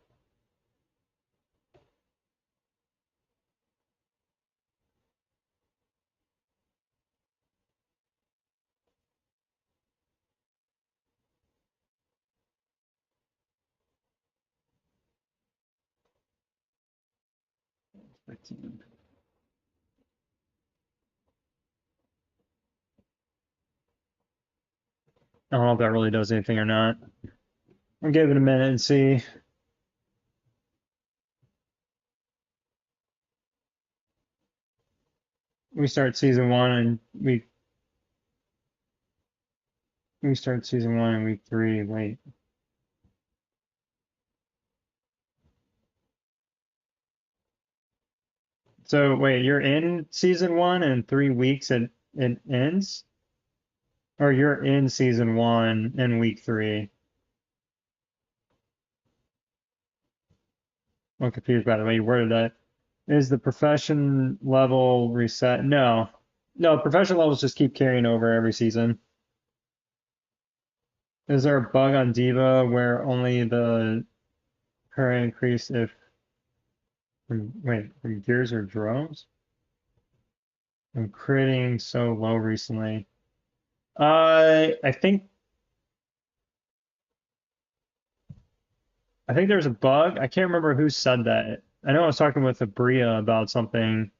I don't know if that really does anything or not. I'll give it a minute and see. We start season one and we start season one in week 3. Wait. So wait, you're in season one and 3 weeks it ends? Or you're in season one in week 3? I'm confused by the way you worded that. Is the profession level reset? No. No, profession levels just keep carrying over every season. Is there a bug on Diva where only the current increase if from gears or drones? I'm critting so low recently. I think there's a bug. I can't remember who said that. I know I was talking with Abria about something.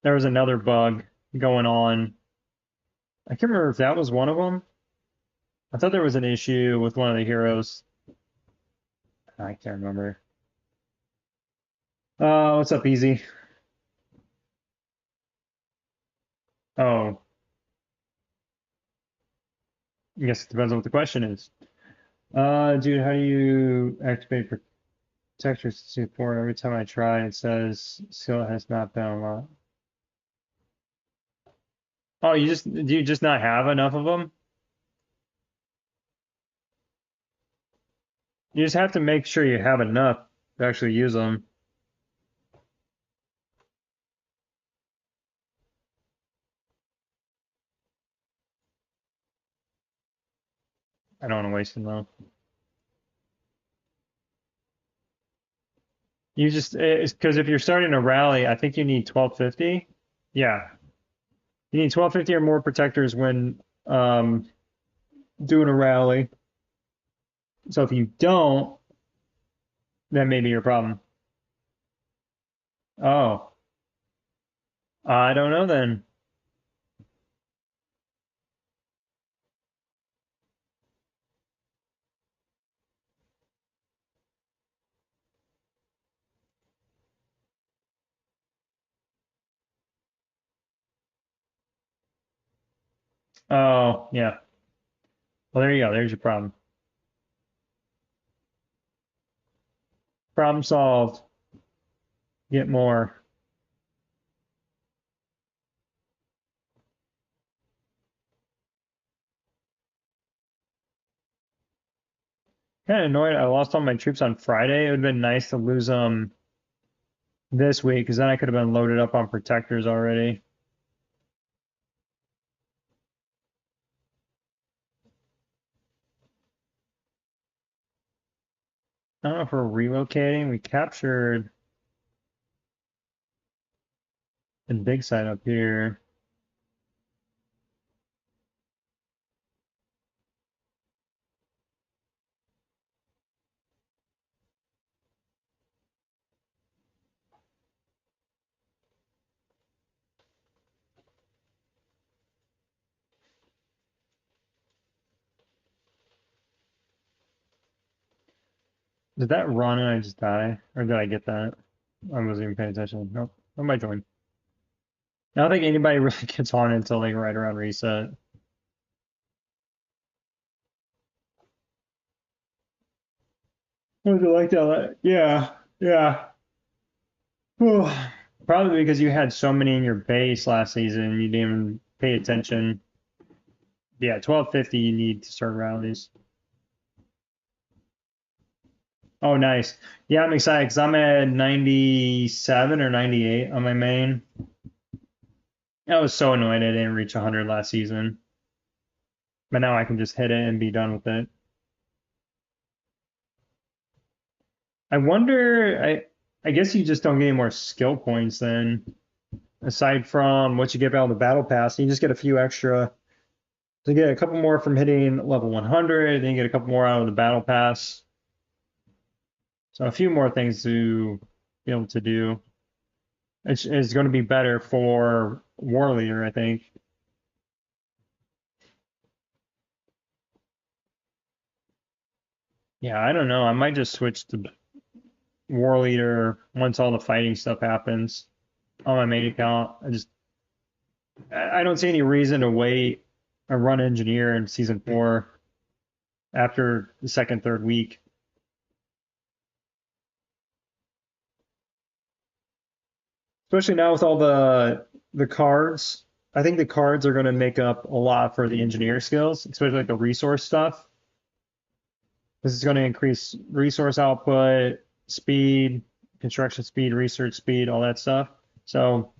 There was another bug going on. I can't remember if that was one of them. I thought there was an issue with one of the heroes. I can't remember. What's up, Easy? Oh, I guess it depends on what the question is. Dude, how do you activate protector support? Every time I try, it says skill has not been unlocked. Oh, do you just not have enough of them? You just have to make sure you have enough to actually use them. I don't want to waste them though. It's because if you're starting a rally, I think you need 1250. Yeah, you need 1250 or more protectors when doing a rally. So if you don't, that may be your problem. Oh, I don't know then. Oh, yeah. Well, there you go. There's your problem. Problem solved. Get more. Kind of annoyed. I lost all my troops on Friday. It would have been nice to lose them this week because then I could have been loaded up on protectors already. I don't know if we're relocating. We captured the big site up here. Did that run and I just die? Or did I get that? I wasn't even paying attention. Nope. What am I doing? I don't think anybody really gets on until like right around reset. Was it like that? Yeah. Yeah. Whew. Probably because you had so many in your base last season, you didn't even pay attention. Yeah, 1250 you need to start rallies. Oh, nice. Yeah, I'm excited because I'm at 97 or 98 on my main. I was so annoyed I didn't reach 100 last season. But now I can just hit it and be done with it. I wonder, I guess you just don't get any more skill points then, aside from what you get out of the battle pass. You just get a few extra. So you get a couple more from hitting level 100, then you get a couple more out of the battle pass. So a few more things to be able to do. It's going to be better for War Leader, I think. Yeah, I don't know. I might just switch to War Leader once all the fighting stuff happens on my main account. I don't see any reason to wait and run Engineer in Season 4 after the second, third week. Especially now with all the cards. I think the cards are going to make up a lot for the engineer skills, especially like the resource stuff. This is going to increase resource output, speed, construction speed, research speed, all that stuff. So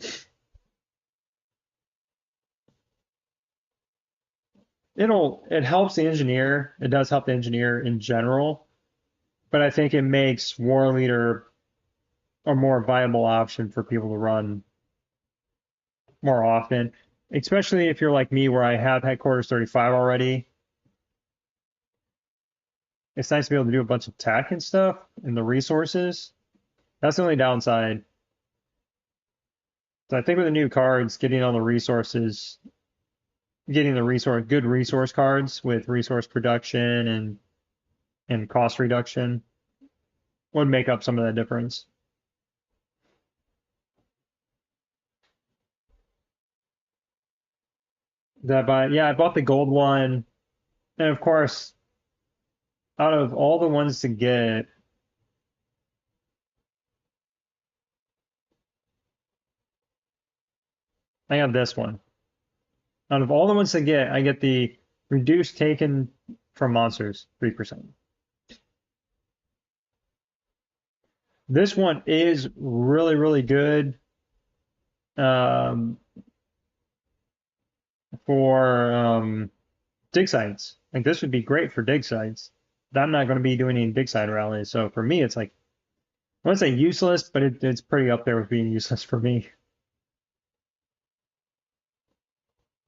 it helps the engineer. It does help the engineer in general, but I think it makes War Leader a more viable option for people to run more often, especially if you're like me, where I have Headquarters 35 already. It's nice to be able to do a bunch of tech and stuff and the resources. That's the only downside. So I think with the new cards, getting all the resources, getting the good resource cards with resource production and cost reduction would make up some of that difference. Yeah, I bought the gold one, and of course, out of all the ones to get, I have this one. Out of all the ones to get, I get the reduced taken from monsters, 3%. This one is really, really good um, for dig sites. Like this would be great for dig sites. But I'm not going to be doing any dig site rallies. So for me, it's like, I wouldn't say useless, but it's pretty up there with being useless for me.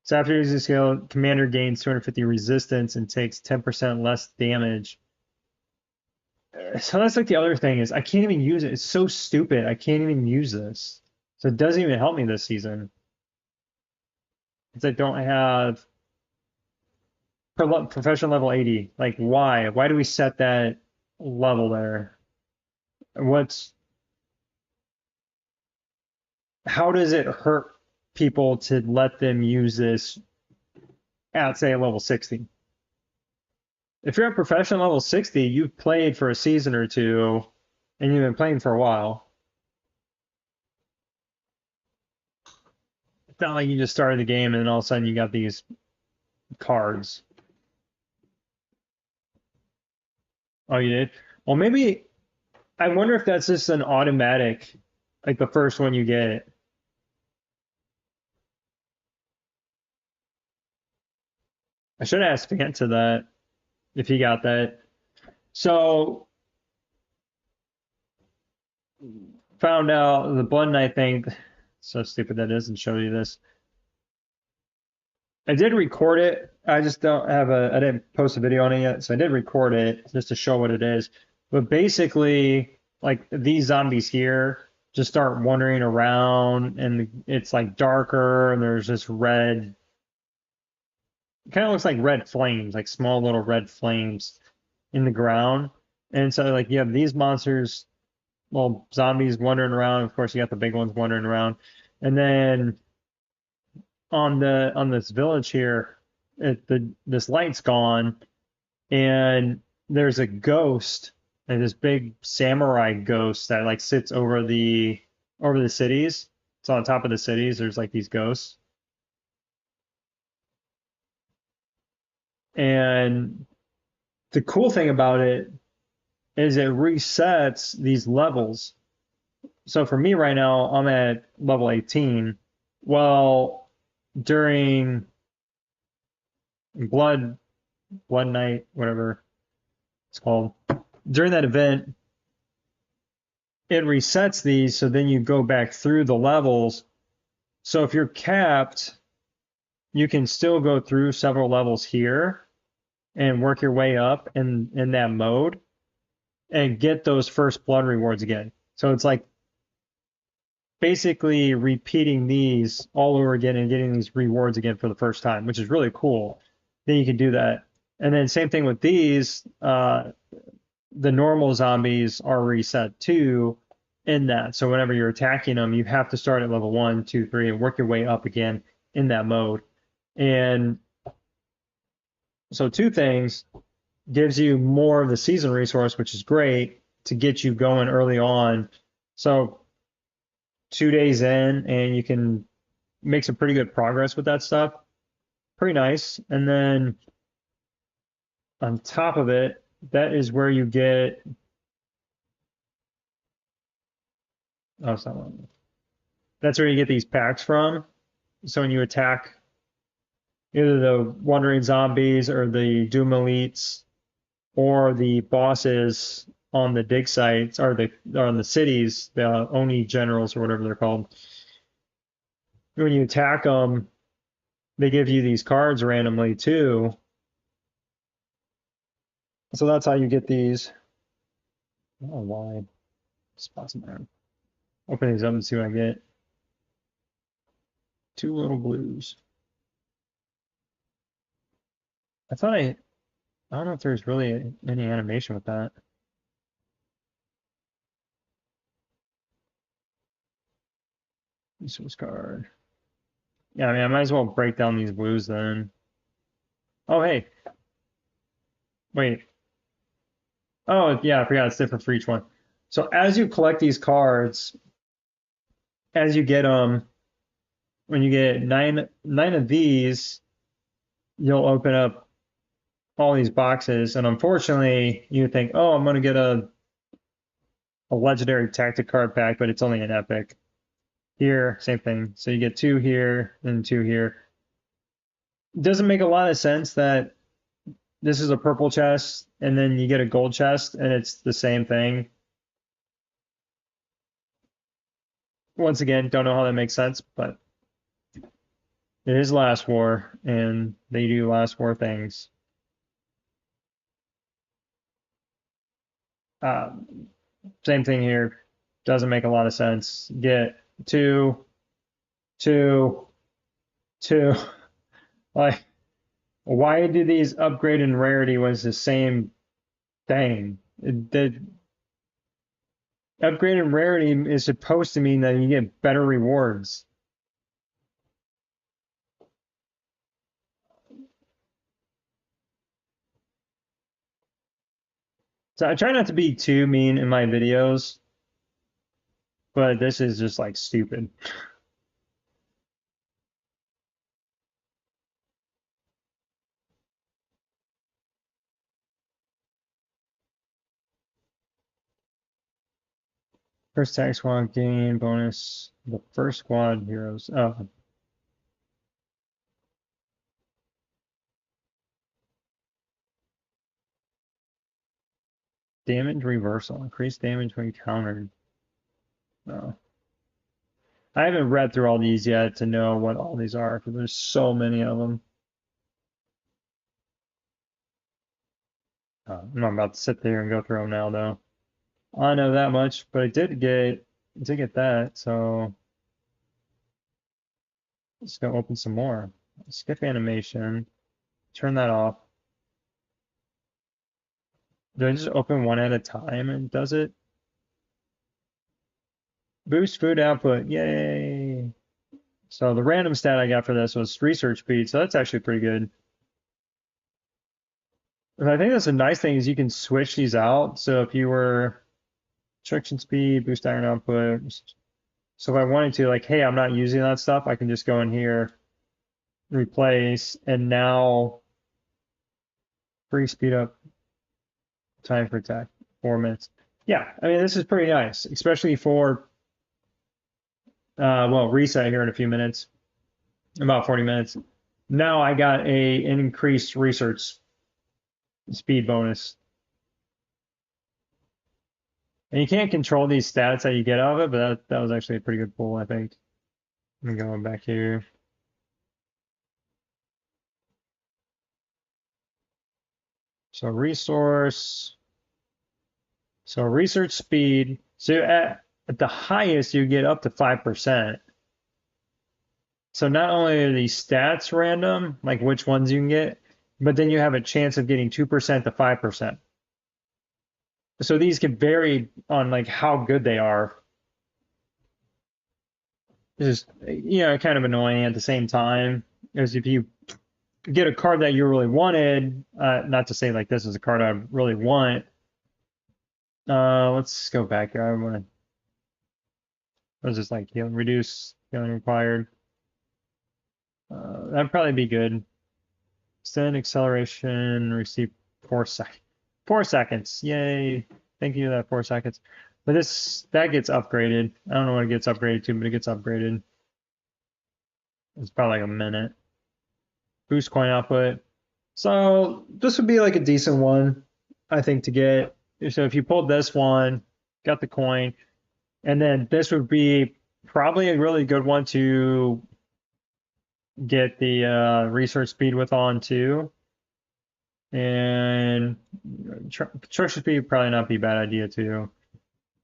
So after using skill, commander gains 250 resistance and takes 10% less damage. So that's like the other thing is I can't even use it. It's so stupid. I can't even use this. So it doesn't even help me this season. Because I don't have professional level 80. Like why? Why do we set that level there? What's how does it hurt people to let them use this at say level 60. If you're at professional level 60, you've played for a season or two, and you've been playing for a while. It's not like you just started the game and then all of a sudden you got these cards. Oh, you did? Well, maybe I wonder if that's just an automatic, like the first one you get. I should ask Fanta that if he got that. So found out the Blood Knight thing. So stupid that is, and show you this. I did record it. I just don't have I didn't post a video on it yet, so I did record it just to show what it is. But basically, like these zombies here just start wandering around, and it's like darker, and there's this red, it kind of looks like red flames, like small little red flames in the ground. And so, like, you have these monsters, well, zombies wandering around. Of course, you got the big ones wandering around, and then on this village here, this light's gone, and there's a ghost, and this big samurai ghost that like sits over the cities. It's on top of the cities. There's like these ghosts, and the cool thing about it is it resets these levels. So for me right now, I'm at level 18. Well, during Blood Blood Night, whatever it's called. During that event, it resets these, so then you go back through the levels. So if you're capped, you can still go through several levels here and work your way up in that mode and get those first blood rewards again. So it's like basically repeating these all over again and getting these rewards again for the first time, which is really cool. Then you can do that. And then same thing with these. The normal zombies are reset too in that. So whenever you're attacking them, you have to start at level 1, 2, 3, and work your way up again in that mode. And so two things, gives you more of the season resource, which is great to get you going early on. So 2 days in, and you can make some pretty good progress with that stuff. Pretty nice. And then on top of it, that is where you get. Oh, it's not one. That's where you get these packs from. So when you attack either the Wandering Zombies or the Doom Elites or the bosses on the dig sites or on the cities, the Oni generals or whatever they're called. When you attack them, they give you these cards randomly too. So that's how you get these. Oh, why? Spots around. Open these up and see what I get. 2 little blues. I don't know if there's really any animation with that. Resource card. Yeah, I mean, I might as well break down these blues then. Oh, hey. Wait. Oh, yeah, I forgot it's different for each one. So as you collect these cards, as you get them, when you get nine of these, you'll open up all these boxes, and unfortunately, you think, oh, I'm going to get a legendary tactic card pack, but it's only an epic. Here, same thing. So you get 2 here and 2 here. It doesn't make a lot of sense that this is a purple chest and then you get a gold chest and it's the same thing. Once again, don't know how that makes sense, but it is Last War and they do Last War things. Same thing here. Doesn't make a lot of sense. Get 2, 2, 2. Like, why do these upgrade in rarity when it's the same thing? The upgrade in rarity is supposed to mean that you get better rewards. So I try not to be too mean in my videos, but this is just like stupid. First tag squad gain bonus. The first squad heroes. Oh, damage reversal. Increased damage when countered. No. I haven't read through all these yet to know what all these are because there's so many of them. I'm not about to sit there and go through them now, though. I know that much, but I did get that, so let's go open some more. Skip animation. Turn that off. Do I just open one at a time and does it? Boost food output. Yay! So the random stat I got for this was research speed, so that's actually pretty good. And I think that's a nice thing is you can switch these out. So if you were construction speed, boost iron output. So if I wanted to, like, hey, I'm not using that stuff, I can just go in here, replace, and now free speed up time for attack, 4 minutes. Yeah, I mean, this is pretty nice, especially for, well, reset here in a few minutes, about 40 minutes. Now I got an increased research speed bonus. And you can't control these stats that you get out of it, but that was actually a pretty good pull, I think. I'm going back here. So resource. So research speed. So at the highest, you get up to 5%. So not only are these stats random, like which ones you can get, but then you have a chance of getting 2% to 5%. So these can vary on like how good they are. It's just, kind of annoying at the same time. As if you get a card that you really wanted, not to say like this is a card I really want. Let's go back here. I want to. Was just like healing, reduce healing required. That'd probably be good. Extend acceleration, receive 4 seconds. 4 seconds. Yay. Thank you for that 4 seconds. But that gets upgraded. I don't know what it gets upgraded to, but it gets upgraded. It's probably like a minute. Boost coin output. So this would be like a decent one, I think, to get. So if you pulled this one, got the coin, and then this would be probably a really good one to get the research speed with on too. And construction speed would probably not be a bad idea too,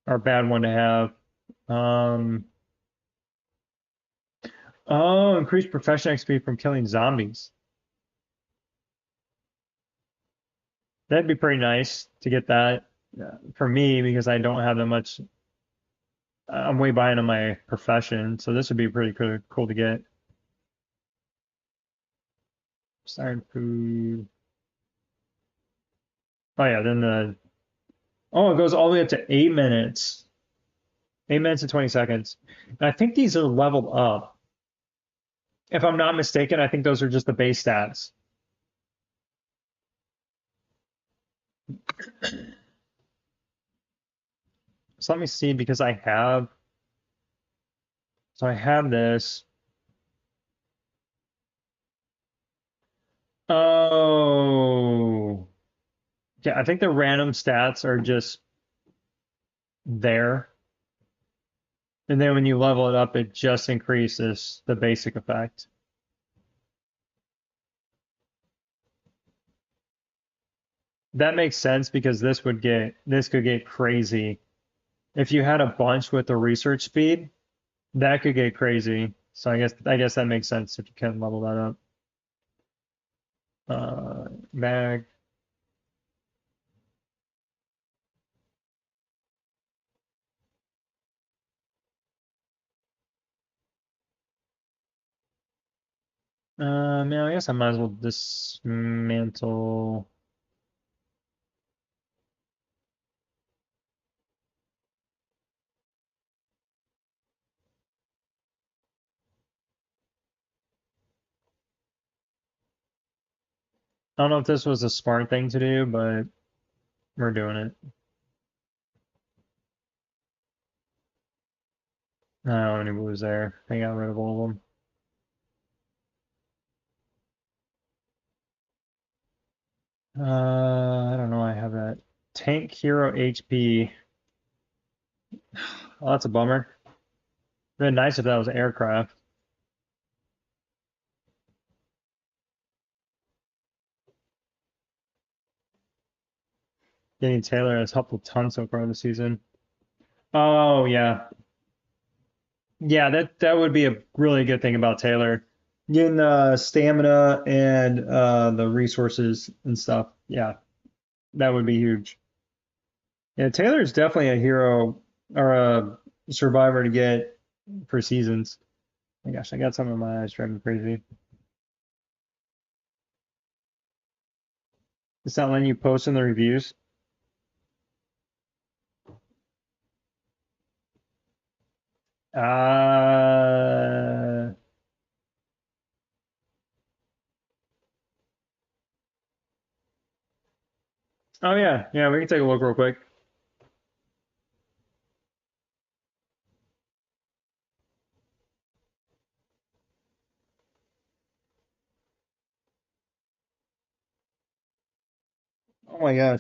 or a bad one to have. Oh, increased profession XP from killing zombies. That'd be pretty nice to get that for me because I don't have that much. I'm way behind on my profession, so this would be pretty cool to get. Siren food. Oh yeah, then it goes all the way up to 8 minutes. 8 minutes and 20 seconds. And I think these are leveled up. If I'm not mistaken, I think those are just the base stats. So let me see because I have this. Oh, yeah, I think the random stats are just there. And then when you level it up, it just increases the basic effect. That makes sense because this could get crazy. If you had a bunch with the research speed, that could get crazy. So I guess that makes sense if you can level that up. Mag. Yeah, I guess I might as well dismantle. I don't know if this was a smart thing to do, but we're doing it. I don't know any blues there. I got rid of all of them. I don't know. I have that tank hero HP. Oh, that's a bummer. It'd been nice if that was aircraft. Getting Taylor has helped a ton so far this season. Oh yeah, yeah. That would be a really good thing about Taylor. Getting stamina and the resources and stuff. Yeah, that would be huge. Yeah, Taylor's definitely a hero or a survivor to get for seasons. Oh my gosh, I got something in my eyes driving me crazy. It's not letting you post in the reviews. Uh, oh yeah, yeah, we can take a look real quick. Oh my gosh.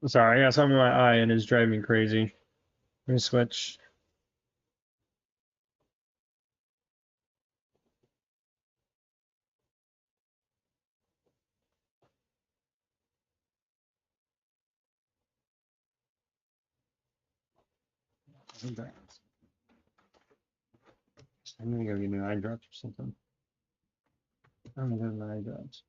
Sorry, I got something in my eye and it's driving me crazy. Let me switch. Okay. I'm gonna go get new eye drops or something. I'm gonna get my eye drops.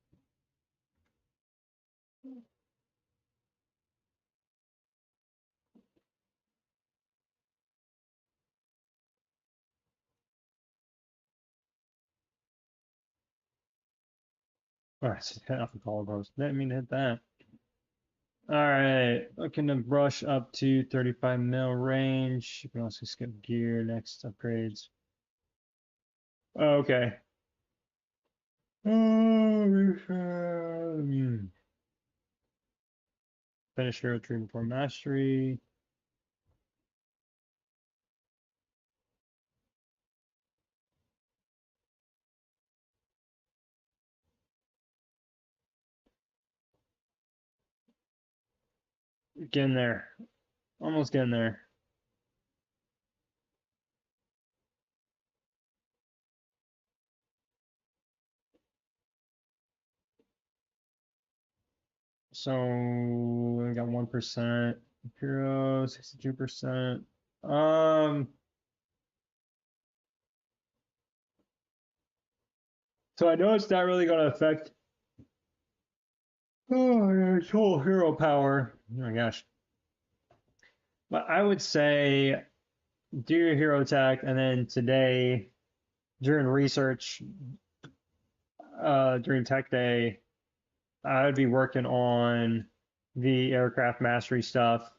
All right, so hit off the collarbone. Didn't mean to hit that. All right, looking to brush up to 35 mil range. You can also skip gear, next upgrades. Okay. Finish hero tree before mastery. Getting there. Almost getting there. So we got 1%. Hero, 62%. Um, so I know it's not really going to affect total hero power. Oh my gosh. But I would say do your hero attack, and then today during research, during tech day, I would be working on the aircraft mastery stuff.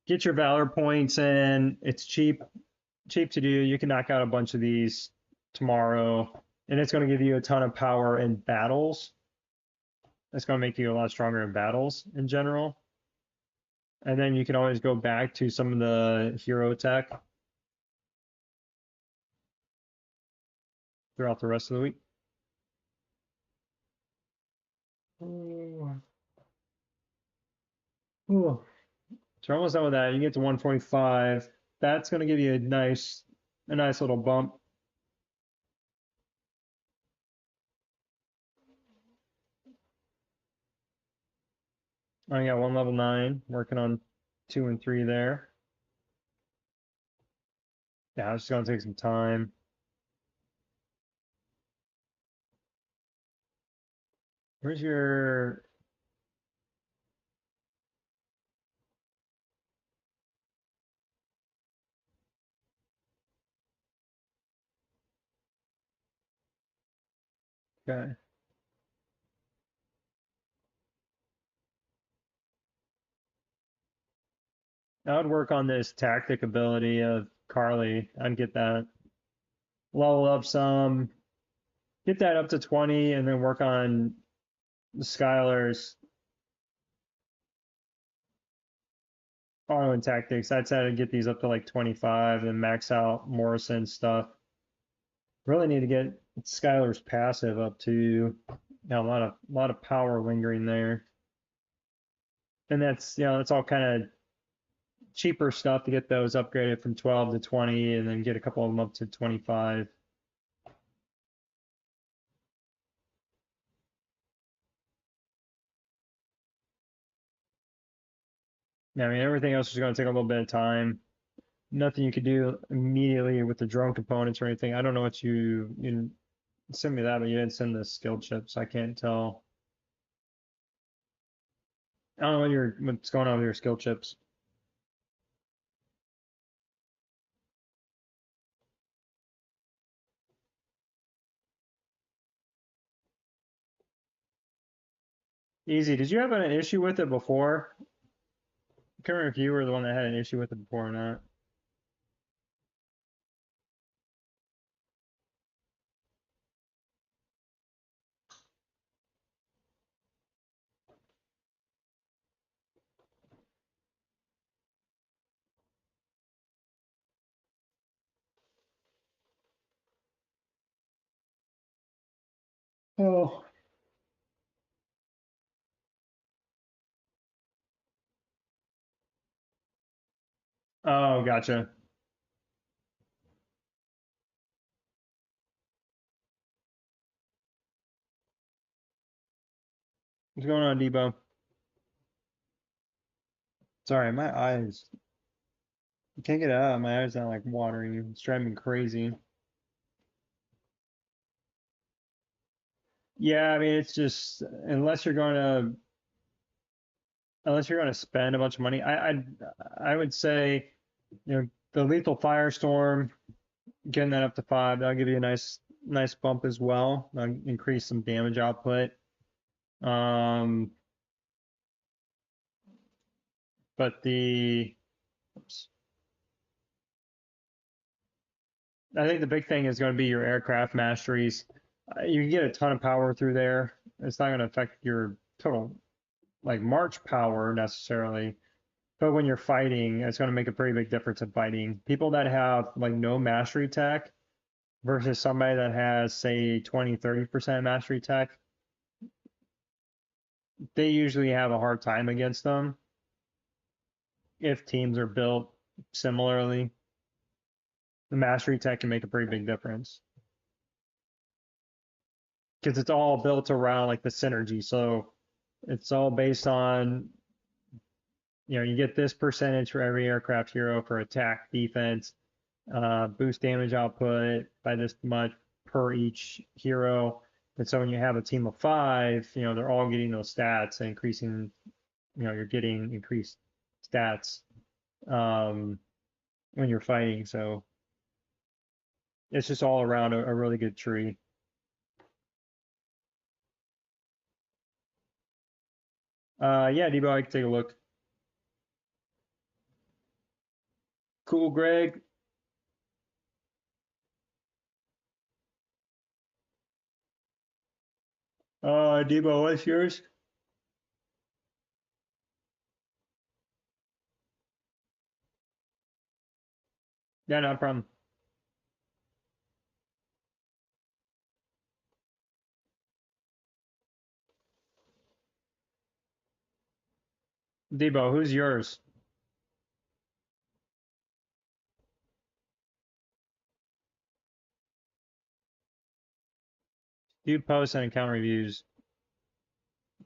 Get your valor points in. It's cheap to do. You can knock out a bunch of these tomorrow, and it's going to give you a ton of power in battles. It's going to make you a lot stronger in battles in general. And then you can always go back to some of the hero tech throughout the rest of the week. Ooh. Ooh. So we're almost done with that. You get to 145. That's going to give you a nice little bump. I got one level 9, working on 2 and 3 there. Yeah, it's just going to take some time. Where's your... Okay. I would work on this tactic ability of Carly. I'd get that level up some, get that up to 20, and then work on Skylar's auto and tactics. I'd say to get these up to like 25 and max out Morrison's stuff. Really need to get Skylar's passive up to a lot of power lingering there. And that's that's all kind of cheaper stuff to get those upgraded from 12 to 20 and then get a couple of them up to 25. I mean, everything else is going to take a little bit of time. Nothing you could do immediately with the drone components or anything. I don't know what you send me that, but you didn't send the skill chips. I can't tell. I don't know what's going on with your skill chips. Easy. Did you have an issue with it before? I can't remember if you were the one that had an issue with it before or not. Oh. Oh, gotcha. What's going on, Debo? Sorry, my eyes. I can't get it out. My eyes are like watering. It's driving me crazy. Yeah, I mean, it's just unless you're going to spend a bunch of money, I would say, the Lethal Firestorm, getting that up to 5, that'll give you a nice bump as well. That'll increase some damage output. Um, but oops. I think the big thing is going to be your aircraft masteries. You can get a ton of power through there. It's not going to affect your total like march power necessarily, but when you're fighting, it's going to make a pretty big difference in fighting. People that have like no mastery tech versus somebody that has say 20-30% mastery tech, they usually have a hard time against them if teams are built similarly. The mastery tech can make a pretty big difference because it's all built around like the synergy. So it's all based on, you get this percentage for every aircraft hero for attack, defense, boost damage output by this much per each hero. And so when you have a team of 5, they're all getting those stats and increasing, you're getting increased stats when you're fighting. So it's just all around a really good tree. Yeah, Debo, I can take a look. Cool, Greg. Debo, what's yours? Yeah, no problem. Debo, who's yours? Do post and account reviews.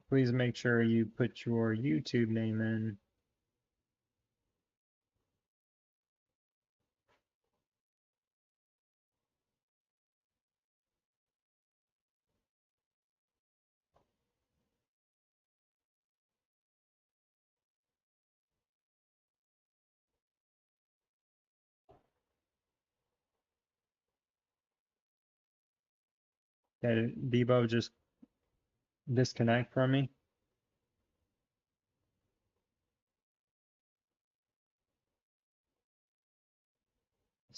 Please make sure you put your YouTube name in. Did Debo just disconnect from me?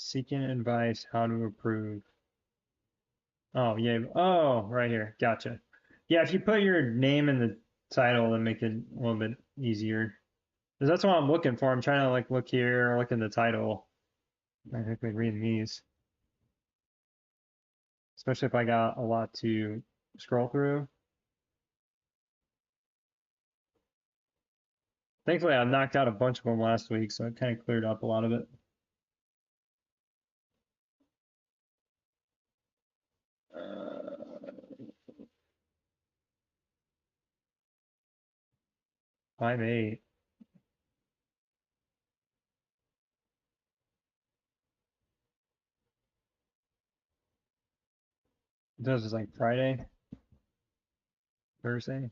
Seeking advice how to approve. Oh, yeah. Oh, right here. Gotcha. Yeah, if you put your name in the title, it'll make it a little bit easier. Because that's what I'm looking for. I'm trying to like look here, look in the title. I think we read these. Especially if I got a lot to scroll through. Thankfully, I knocked out a bunch of them last week, so it kind of cleared up a lot of it. Uh, 5-8. This is like Friday, Thursday.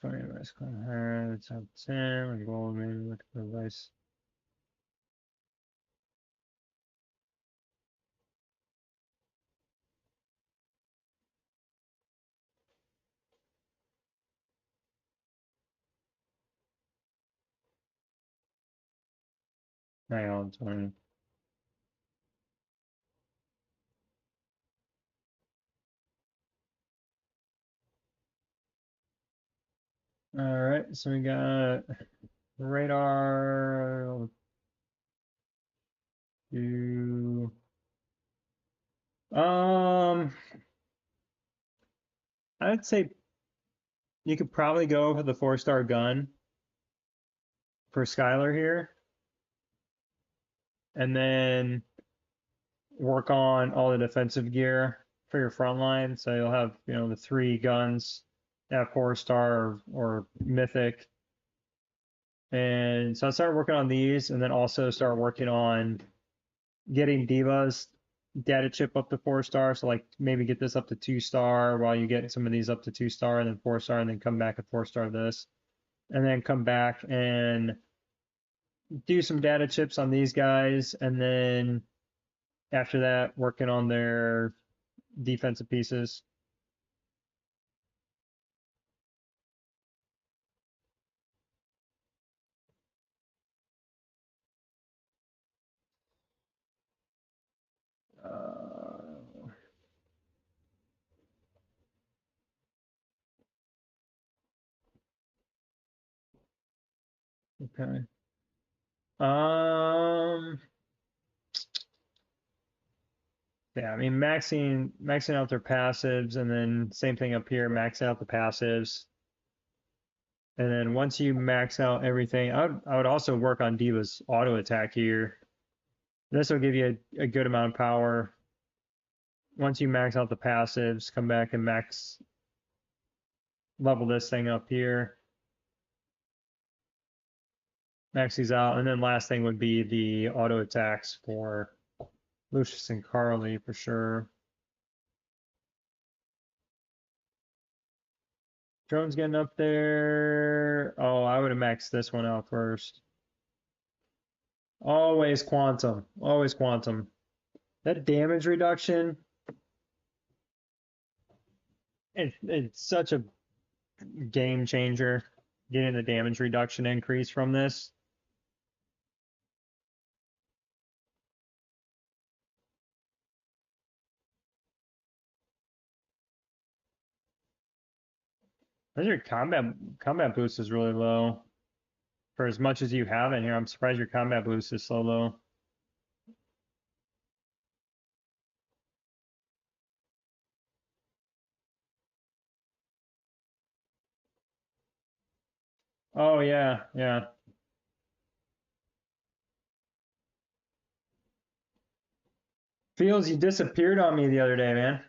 20 advice, top 10, goal, maybe look for advice. Hang on, 20. All right, so we got radar. Do I'd say you could probably go for the 4-star gun for Skylar here, and then work on all the defensive gear for your front line. So you'll have, the 3 guns at 4-star or mythic. And so I started working on these, and then also start working on getting Diva's data chip up to 4-star. So like maybe get this up to 2-star while you get some of these up to 2-star, and then 4-star, and then come back at 4-star this, and then come back and do some data chips on these guys, and then after that working on their defensive pieces. Okay. Yeah, I mean maxing out their passives, and then same thing up here, max out the passives. And then once you max out everything, I would also work on Diva's auto attack here. This will give you a good amount of power. Once you max out the passives, come back and max level this thing up here. Max these out, and then last thing would be the auto attacks for Lucius and Carly for sure. Drone's getting up there. Oh, I would have maxed this one out first. Always quantum. Always quantum. That damage reduction, it's such a game changer. Getting the damage reduction increase from this. Your combat boost is really low. For as much as you have in here, I'm surprised your combat boost is so low. Oh yeah, yeah. Feels you disappeared on me the other day, man.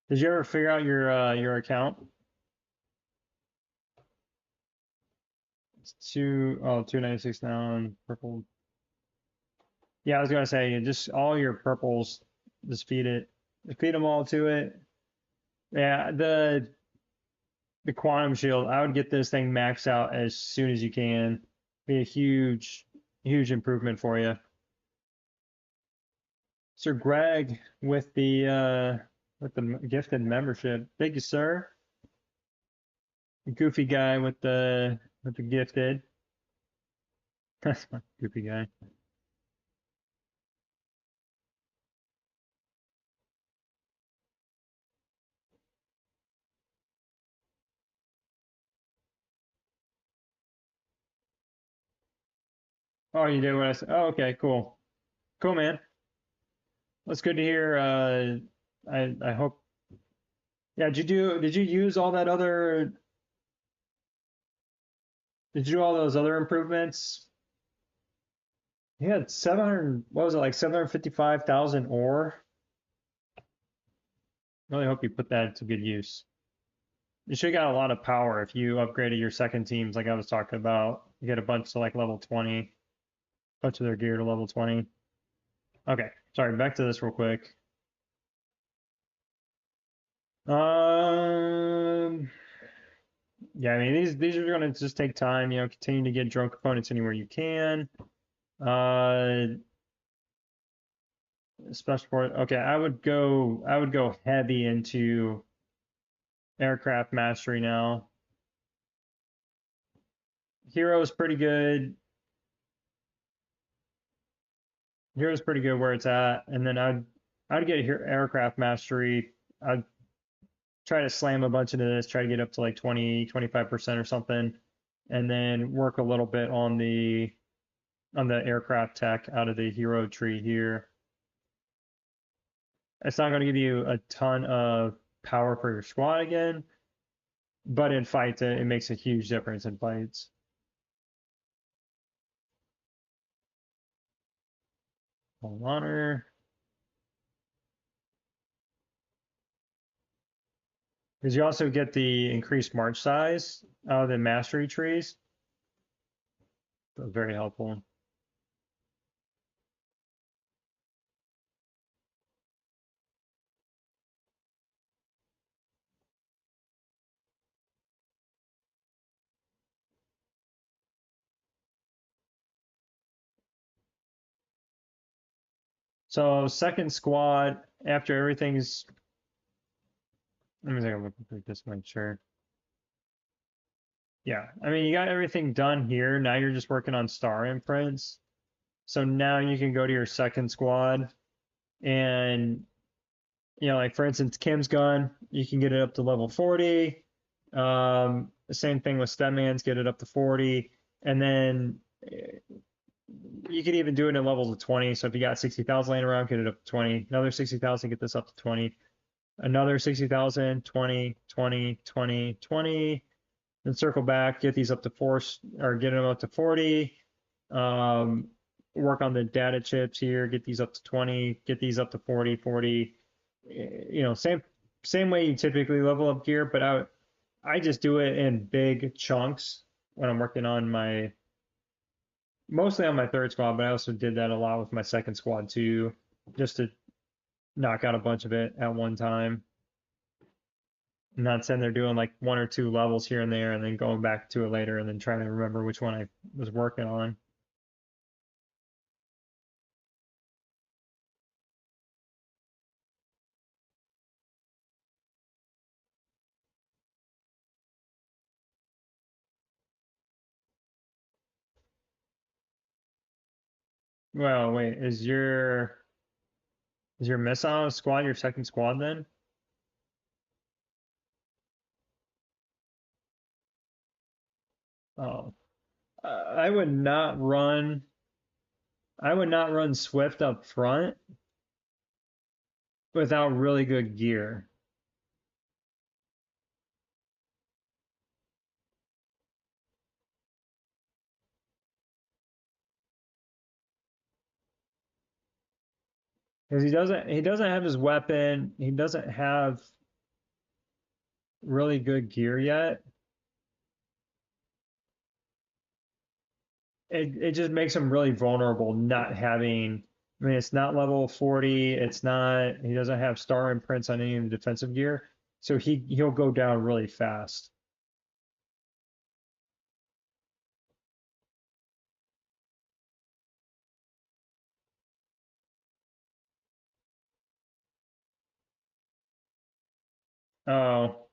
Did you ever figure out your account? It's 296 now and purple. Yeah, I was gonna say just all your purples, just feed them all to it. Yeah, the quantum shield, I would get this thing maxed out as soon as you can. Be a huge improvement for you. Sir Greg with the gifted membership. Thank you, sir. goofy guy with the gifted. That's my goofy guy. Oh, you did what I said. Oh, okay, cool. Cool, man. That's good to hear. I hope. Yeah, did you use all that other, did you do all those other improvements? You had 700, what was it, like 755,000 ore? Really hope you put that to good use. You should have got a lot of power if you upgraded your second teams like I was talking about. You get a bunch to like level 20, bunch of their gear to level 20. Okay, sorry, back to this real quick. Um, yeah, I mean these are gonna just take time, you know, continue to get drone components anywhere you can. Uh, special port. Okay, I would go heavy into aircraft mastery now. Hero's pretty good. Hero's pretty good where it's at, and then I'd get here aircraft mastery. I'd try to slam a bunch into this, try to get up to like 20, 25% or something, and then work a little bit on the aircraft tech out of the hero tree here. It's not going to give you a ton of power for your squad again, but in fights it makes a huge difference in fights. Honor. Because you also get the increased march size out of the mastery trees. So very helpful. So second squad, after everything's, let me take a look at this, make sure. Yeah, I mean, you got everything done here. Now you're just working on star imprints. So now you can go to your second squad and, you know, like for instance, Kim's gun, you can get it up to level 40. The same thing with Stemman's, get it up to 40. And then you can even do it in levels of 20. So if you got 60,000 laying around, get it up to 20. Another 60,000, get this up to 20. Another 60,000, 20, 20, 20, 20. Then circle back, get these up to four, or get them up to 40. Um, work on the data chips here, get these up to 20, get these up to 40, 40. You know, same way you typically level up gear, but I just do it in big chunks when I'm working on my, mostly on my third squad, but I also did that a lot with my second squad too, just to knock out a bunch of it at one time. Not saying they're doing like one or two levels here and there and then going back to it later and then trying to remember which one I was working on. Well, wait, is your missile squad your second squad then? Oh, I would not run. I would not run Swift up front without really good gear. Because he doesn't have his weapon. He doesn't have really good gear yet. It just makes him really vulnerable not having, I mean, it's not level 40, it's not, he doesn't have star imprints on any of the defensive gear, so he'll go down really fast. Oh,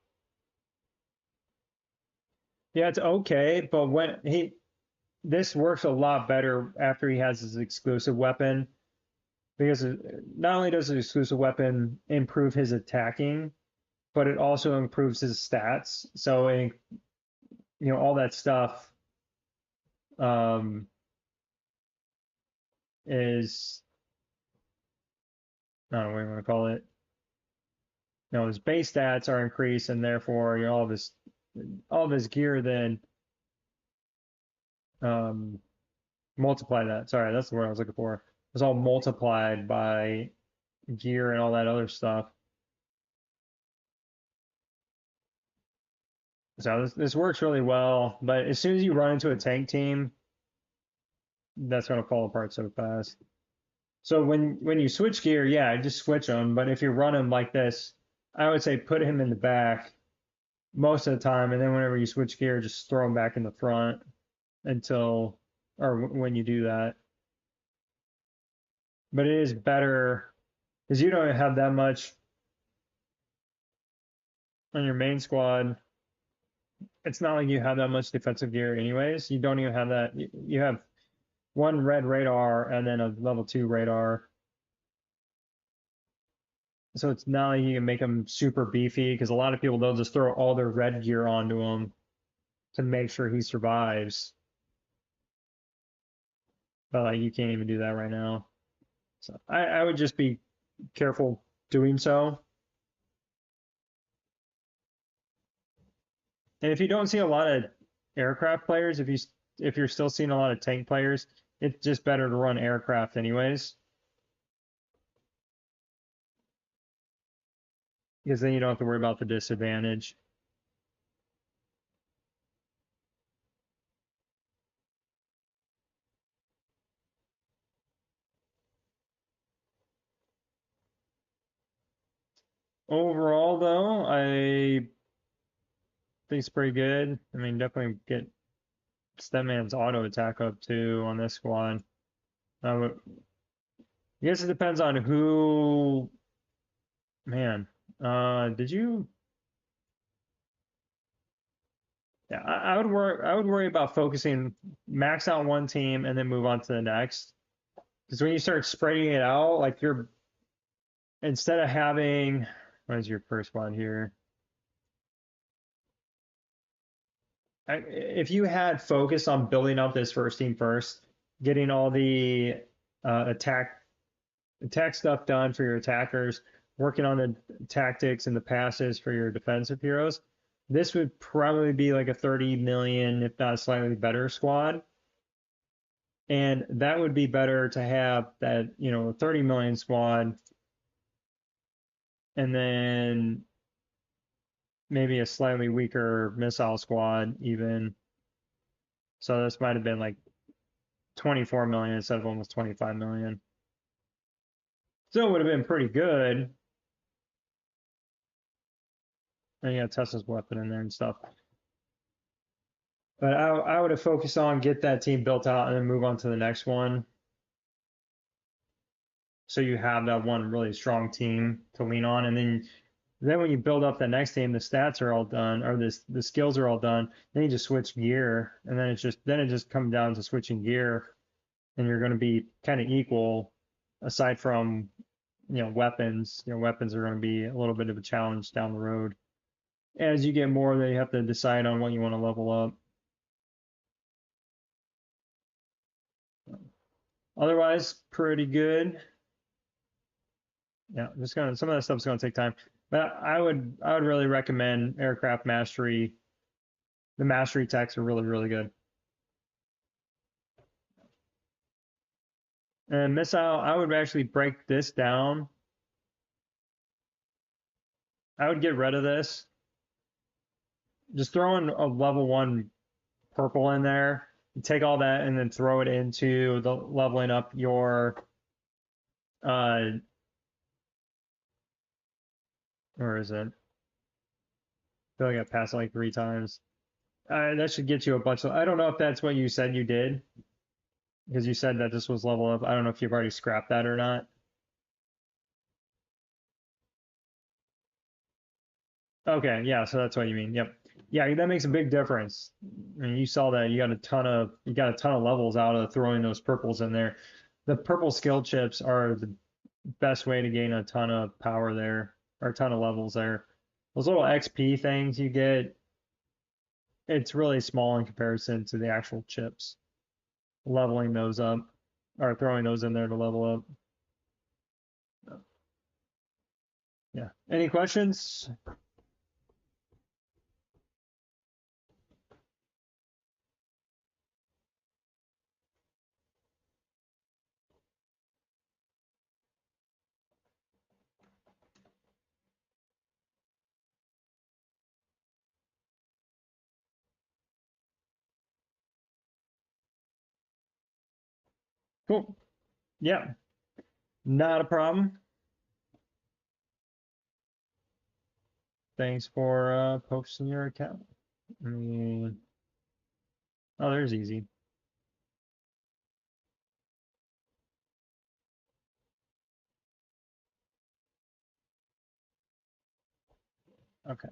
Yeah, it's okay, but this works a lot better after he has his exclusive weapon because not only does the exclusive weapon improve his attacking, but it also improves his stats. So, all that stuff um, is, I don't know what you want to call it. His base stats are increased, and therefore, all of his gear then um, multiply that. Sorry, that's the word I was looking for. It's all multiplied by gear and all that other stuff. So this works really well, but as soon as you run into a tank team, that's going to fall apart so fast. So when you switch gear, yeah, just switch them. But if you run him like this, I would say put him in the back most of the time, and then whenever you switch gear, just throw him back in the front until or when you do that. But it is better because you don't have that much on your main squad. It's not like you have that much defensive gear anyways. You don't even have that. You have one red radar and then a level 2 radar. So it's not like you can make them super beefy because a lot of people they'll just throw all their red gear onto him to make sure he survives. But like you can't even do that right now. So I would just be careful doing so. And if you don't see a lot of aircraft players, if you're still seeing a lot of tank players, it's just better to run aircraft anyways. Because then you don't have to worry about the disadvantage. Overall, though, I think it's pretty good. I mean, definitely get Stedman's auto attack up too on this squad. I guess it depends on who. Man, did you? Yeah, I would worry. I would worry about focusing, max out one team, and then move on to the next. Because when you start spreading it out, like you're instead of having, what is your first one here? If you had focused on building up this first team first, getting all the attack stuff done for your attackers, working on the tactics and the passes for your defensive heroes, this would probably be like a 30 million, if not slightly better squad. And that would be better to have that, 30 million squad and then maybe a slightly weaker missile squad even. So this might have been like 24 million instead of almost 25 million. Still would have been pretty good. And you got Tesla's weapon in there and stuff. But I would have focused on get that team built out and then move on to the next one. So you have that one really strong team to lean on. And then when you build up the next team, the stats are all done, or the skills are all done. Then you just switch gear, and then it just comes down to switching gear, and you're going to be kind of equal, aside from weapons. Weapons are going to be a little bit of a challenge down the road. As you get more, then you have to decide on what you want to level up. Otherwise, pretty good. Yeah, just gonna some of that stuff's gonna take time. But I would really recommend Aircraft Mastery. The mastery techs are really, really good. And missile, I would actually break this down. I would get rid of this. Just throw in a level 1 purple in there. Take all that and then throw it into the leveling up your where is it? I feel like I passed it like 3 times. That should get you a bunch of. I don't know if that's what you said you did, because you said that this was level up. I don't know if you've already scrapped that or not. Okay, yeah, so that's what you mean. Yep. Yeah, that makes a big difference. I mean, you saw that you got a ton of levels out of throwing those purples in there. The purple skill chips are the best way to gain a ton of power there, or a ton of levels there. Those little XP things you get, it's really small in comparison to the actual chips. Leveling those up, or throwing those in there to level up. Yeah. Any questions? Cool. Yeah, not a problem. Thanks for posting your account. I mean, oh, there's easy. Okay.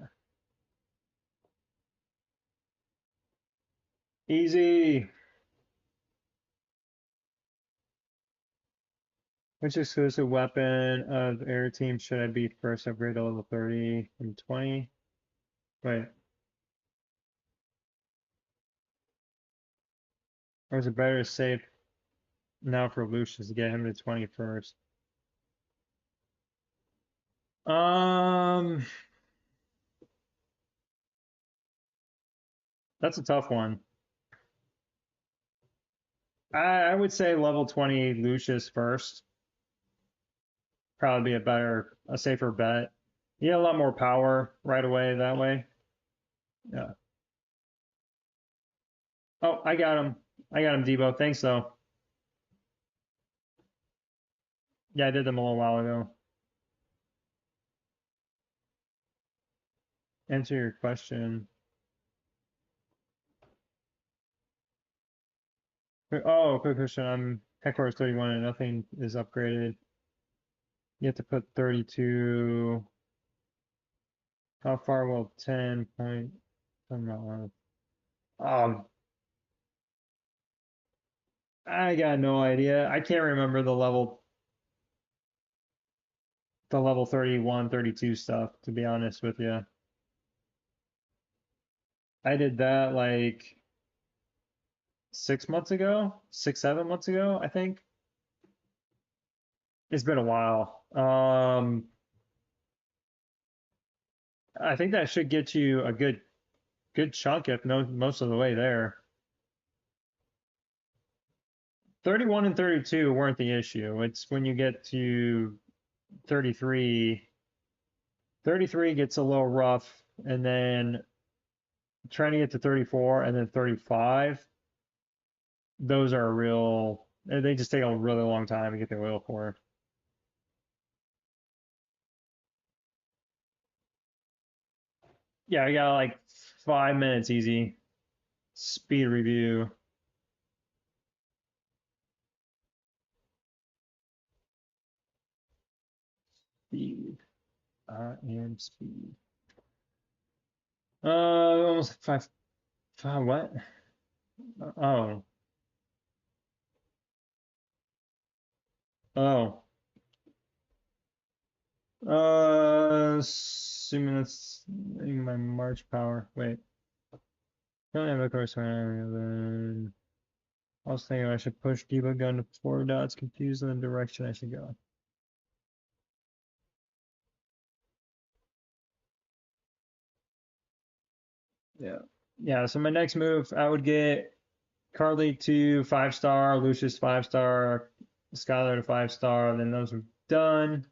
Easy. Which exclusive weapon of air team should I be first upgrade to level 30 and 20? Wait, or is it better to save now for Lucius to get him to 20 first? Um, that's a tough one. I would say level 20 Lucius first. Probably be a safer bet. You get a lot more power right away that way. Yeah. Oh, I got him. I got him, Debo. Thanks, though. Yeah, I did them a little while ago. Answer your question. Oh, quick question. I'm headquarters 31 and nothing is upgraded. You have to put 32. How far will 10 point? I'm not. Um, I got no idea. I can't remember the level 31, 32 stuff, to be honest with you. I did that like 6 months ago, 7 months ago, I think. It's been a while. I think that should get you a good chunk, if no most of the way there. 31 and 32 weren't the issue. It's when you get to 33. 33 gets a little rough, and then trying to get to 34 and then 35, those are real, they just take a really long time to get the oil core. Yeah, I got like 5 minutes easy. Speed review. Speed. I am speed. Almost five, what? Oh, oh. Assuming that's in my March power. Wait. Don't have a course then. I was thinking I should push debug gun to 4 dots, confused in the direction I should go. Yeah. Yeah, so my next move, I would get Carly to 5-star, Lucius 5-star, Skylar to 5-star, and then those are done.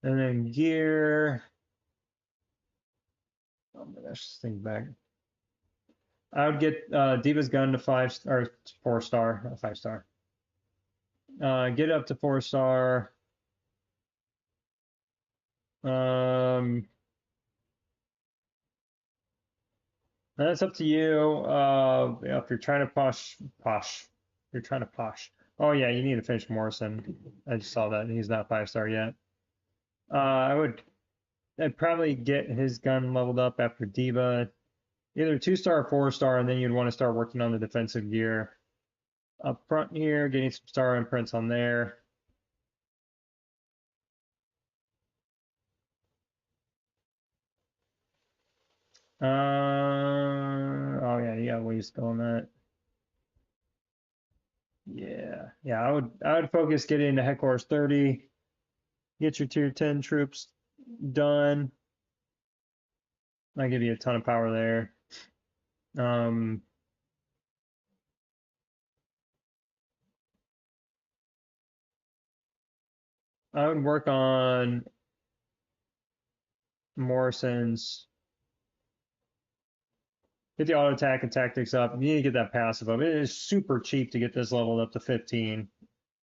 And then gear. Oh my gosh, just think back. I would get Diva's gun to 5 or 4-star, not 5-star. Get up to 4-star. Um, that's up to you. If you're trying to posh. You're trying to posh. Oh yeah, you need to finish Morrison. I just saw that he's not 5-star yet. I'd probably get his gun leveled up after Diva. either 2-star or 4-star, and then you'd want to start working on the defensive gear. Up front here, getting some star imprints on there. Oh yeah, you got ways on that. Yeah, I would focus getting to headquarters 30, get your tier 10 troops done. Might give you a ton of power there. Um, I would work on Morrison's. Get the auto attack and tactics up. You need to get that passive up. It is super cheap to get this leveled up to 15.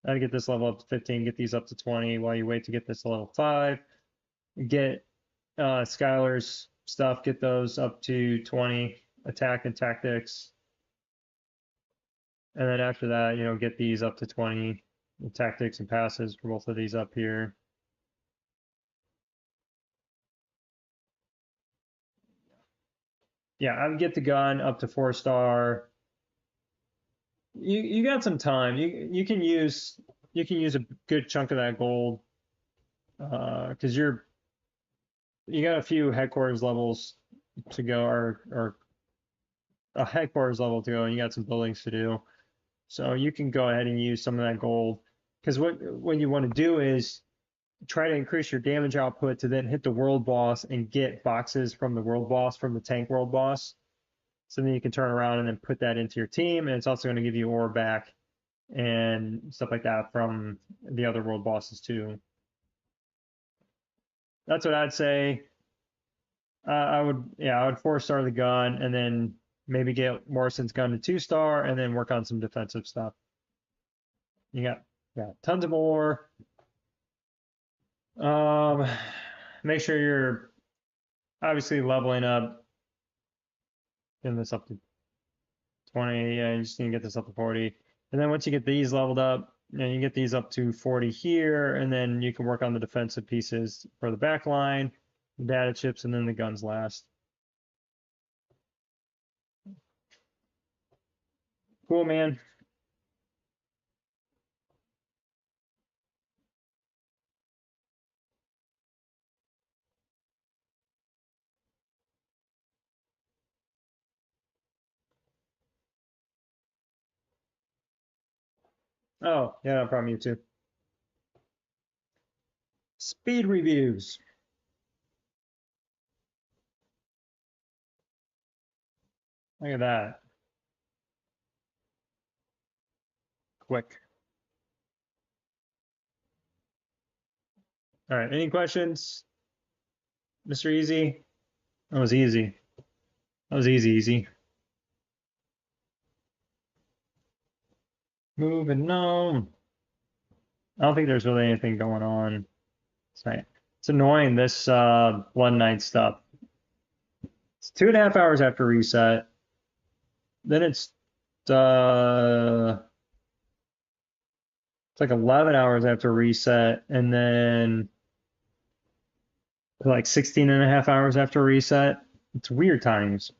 I'd get this level up to 15, get these up to 20 while you wait to get this to level 5. Get Skylar's stuff, get those up to 20, attack and tactics. And then after that, get these up to 20, the tactics and passes for both of these up here. Yeah, I would get the gun up to 4-star. You got some time. You can use a good chunk of that gold because you got a few headquarters levels to go or a headquarters level to go, and you got some buildings to do. So you can go ahead and use some of that gold because what you want to do is try to increase your damage output to then hit the world boss and get boxes from the world boss, from the tank world boss. So then you can turn around and then put that into your team, and it's also going to give you ore back and stuff like that from the other world bosses too. That's what I'd say. I would 4-star the gun and then maybe get Morrison's gun to 2-star and then work on some defensive stuff. You got tons of ore. Make sure you're obviously leveling up. Getting this up to 20. Yeah, you just need to get this up to 40. And then once you get these leveled up, you get these up to 40 here, and then you can work on the defensive pieces for the back line, the data chips, and then the guns last. Cool, man. Oh, yeah, no problem, you too. Speed reviews. Look at that. Quick. All right, any questions, Mr. Easy? That was easy. That was easy. Moving on. I don't think there's really anything going on. It's annoying, this Blood Knight stuff. It's 2.5 hours after reset. Then it's like 11 hours after reset, and then like 16.5 hours after reset. It's weird times.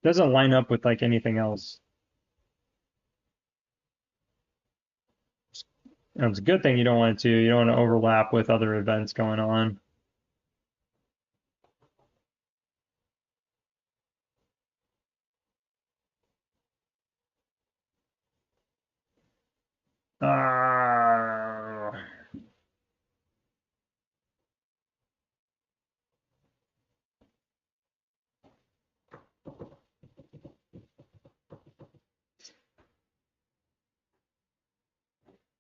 Doesn't line up with like anything else. It's a good thing you don't want it to. You don't want to overlap with other events going on. Uh,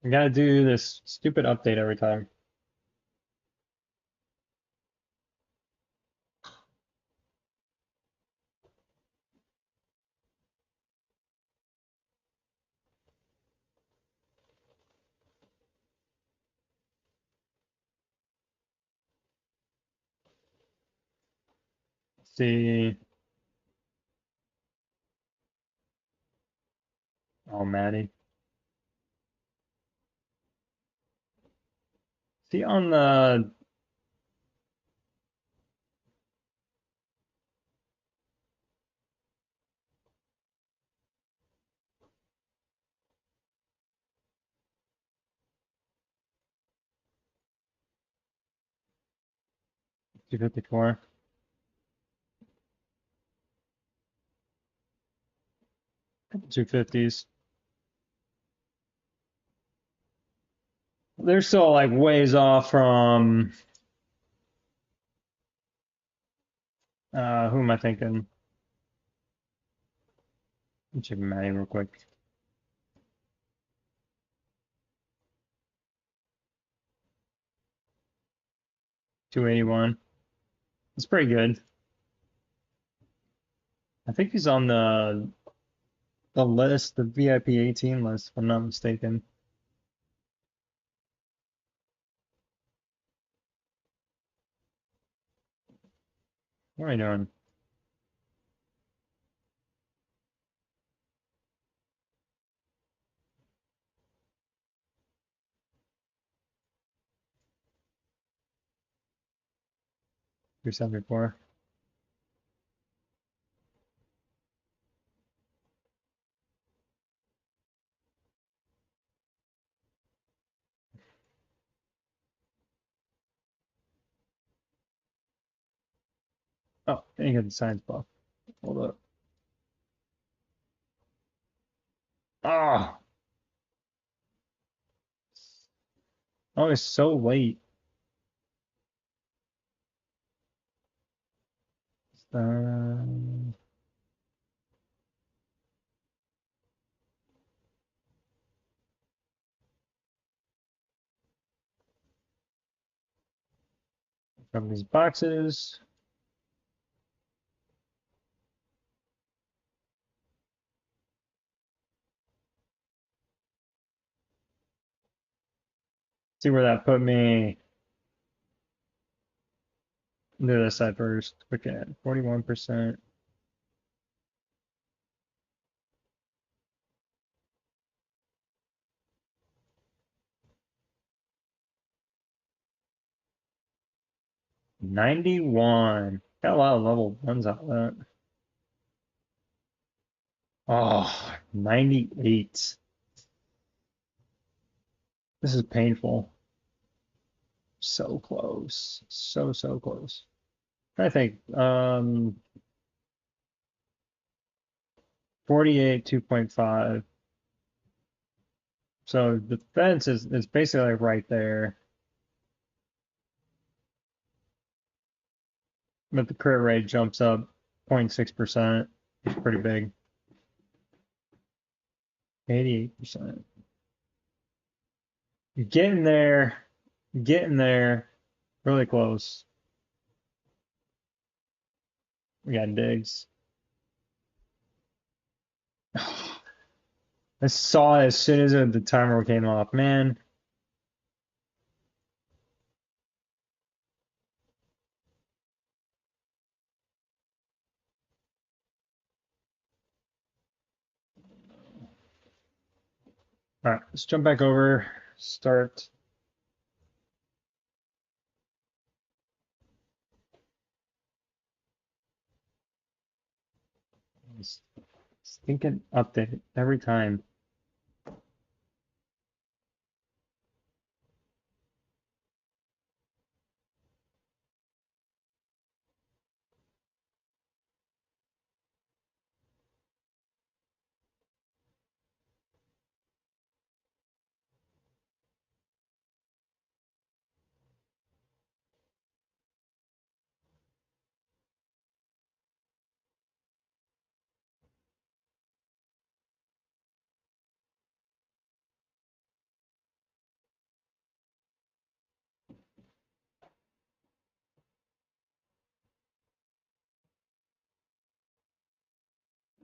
I gotta do this stupid update every time. Let's see. Oh, Maddie. See on the 254. Couple 250s. They're still like ways off from who am I thinking? Let me check Matty real quick. 281. It's pretty good. I think he's on the list, the VIP 18 list, if I'm not mistaken. What am I doing? Three seventy four. Oh, I got the science buff. Hold up. Ah, oh, it's so late. Um, from these boxes. See where that put me. Do this side first. Quick add. 41%. $91. Got a lot of level ones out of that. Oh, 98. This is painful. So close. So close. I think 48 2.5. So the fence is basically like right there. But the crit rate jumps up 0.6%. It's pretty big. 88%. You're getting there. You're getting there. Really close. We got digs. I saw it as soon as the timer came off, man. All right, let's jump back over. Start. Thinking update every time.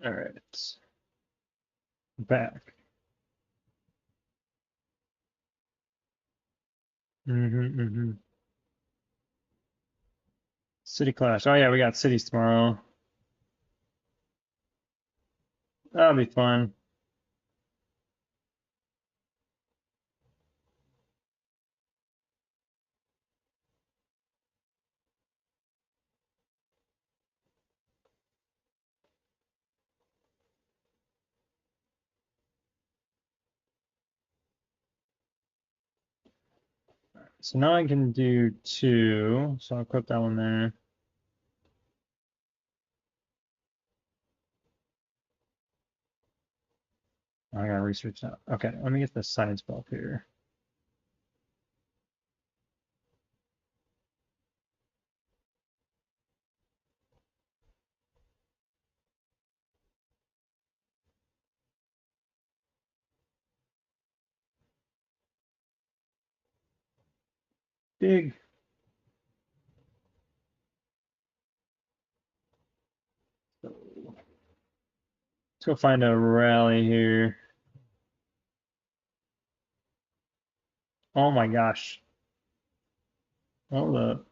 All right, back. City Clash. Oh yeah, we got cities tomorrow. That'll be fun. So now I can do two. So I'll put that one there. I gotta research that. Okay, let me get the science belt here. Big. Let's go find a rally here. Oh my gosh. Hold up.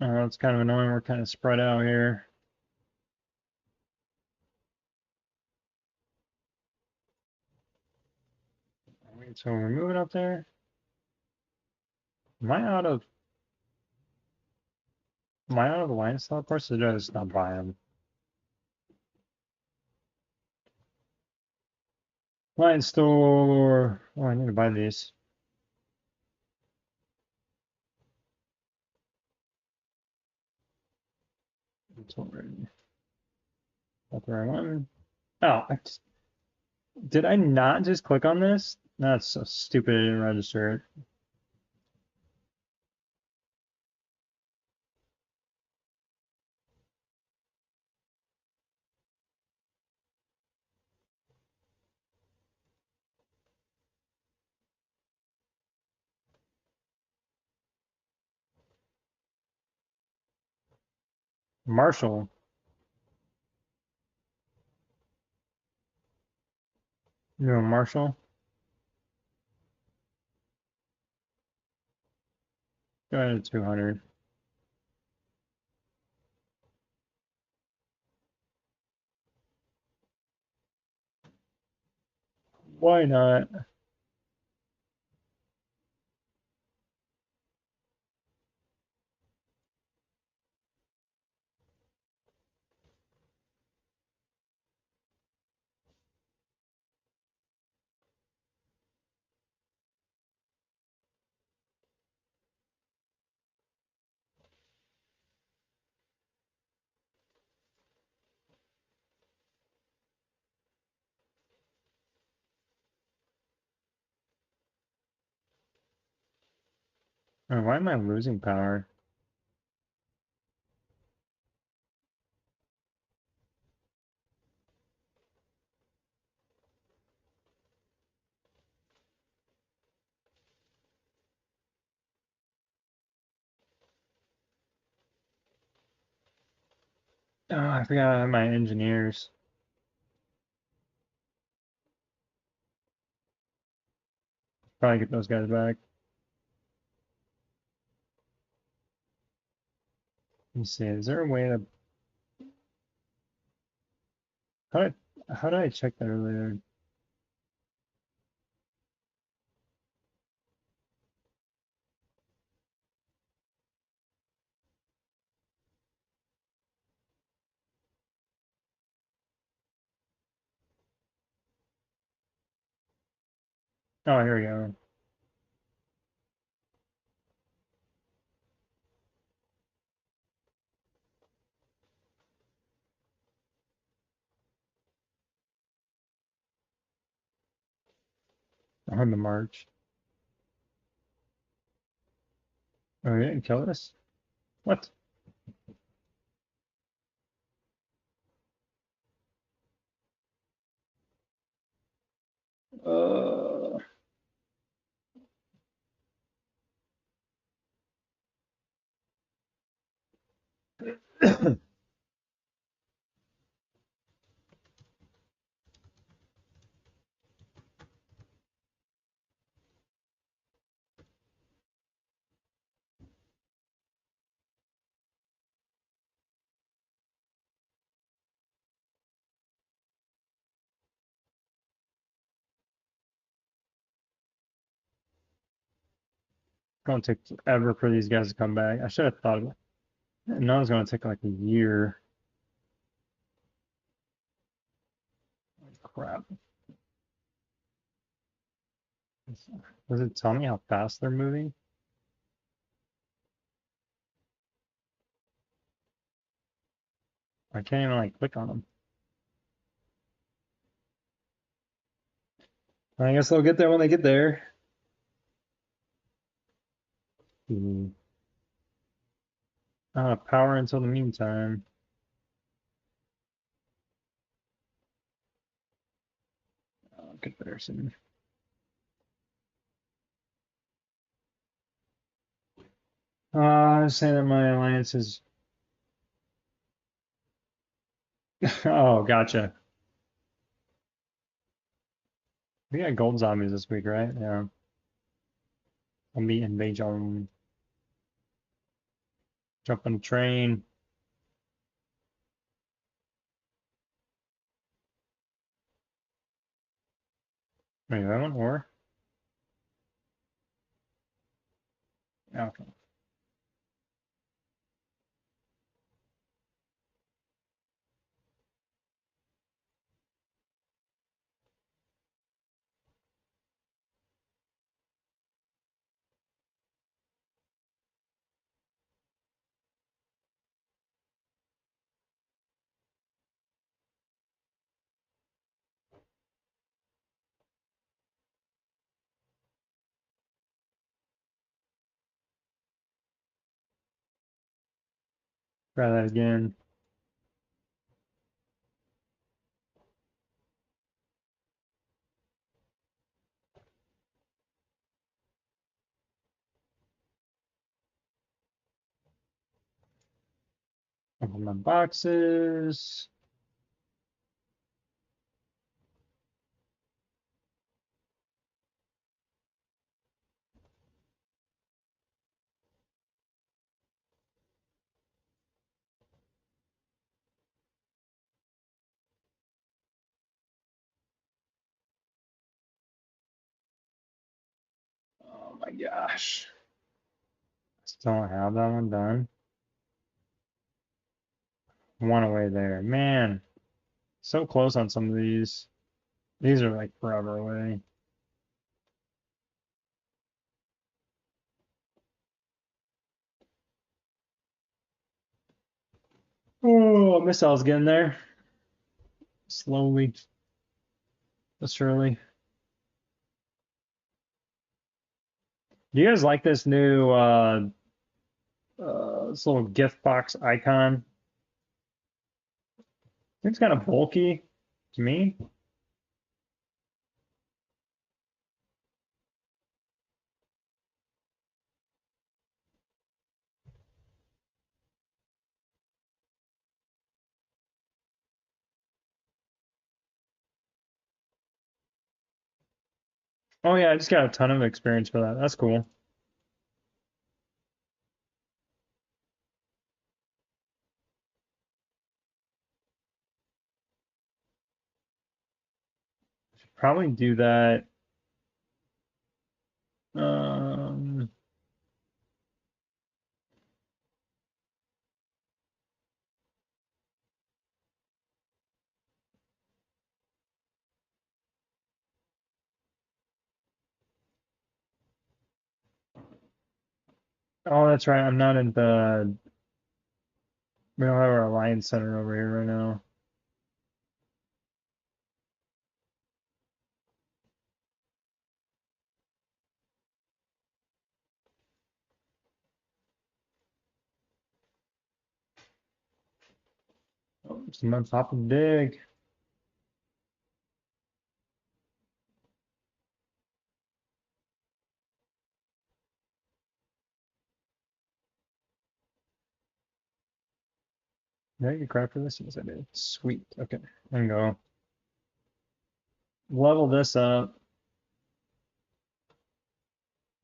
Oh, it's kind of annoying. We're kind of spread out here. Wait, so we're moving up there. Am I out of Alliance teleports or did I just not buy them? Alliance store. Oh, I need to buy these. It's already not the right one. Oh, did I not just click on this? That's so stupid. I didn't register it. Marshall. You know Marshall? Go ahead to 200. Why not? Oh, why am I losing power? Oh, I forgot I have my engineers. Probably get those guys back. Let me see. Is there a way to how did I check that earlier? Oh, here we go. On the march. Oh, you didn't kill us? What? Uh, Gonna take forever for these guys to come back. I should have thought of it. No, it's gonna take like a year. Crap. Does it tell me how fast they're moving? I can't even like click on them. I guess they'll get there when they get there. Hmm. Power until the meantime. Get there soon. I was saying that my alliance is. Oh, gotcha. We got gold zombies this week, right? Yeah. I'll be invasion. Jump on the train. Wait, that one or? Yeah, okay. Try that again. Open my boxes. Oh my gosh. Still don't have that one done. One away there. Man, so close on some of these. These are like forever away. Oh, missile's getting there. Slowly, but surely. Do you guys like this new this little gift box icon? It's kind of bulky to me. Oh yeah, I just got a ton of experience for that. That's cool. Should probably do that. Um, oh, that's right. I'm not in the. We don't have our Alliance Center over here right now. Oh, some on top of dig. Did I get credit for this? Yes, I did. Sweet. Okay. I can go level this up.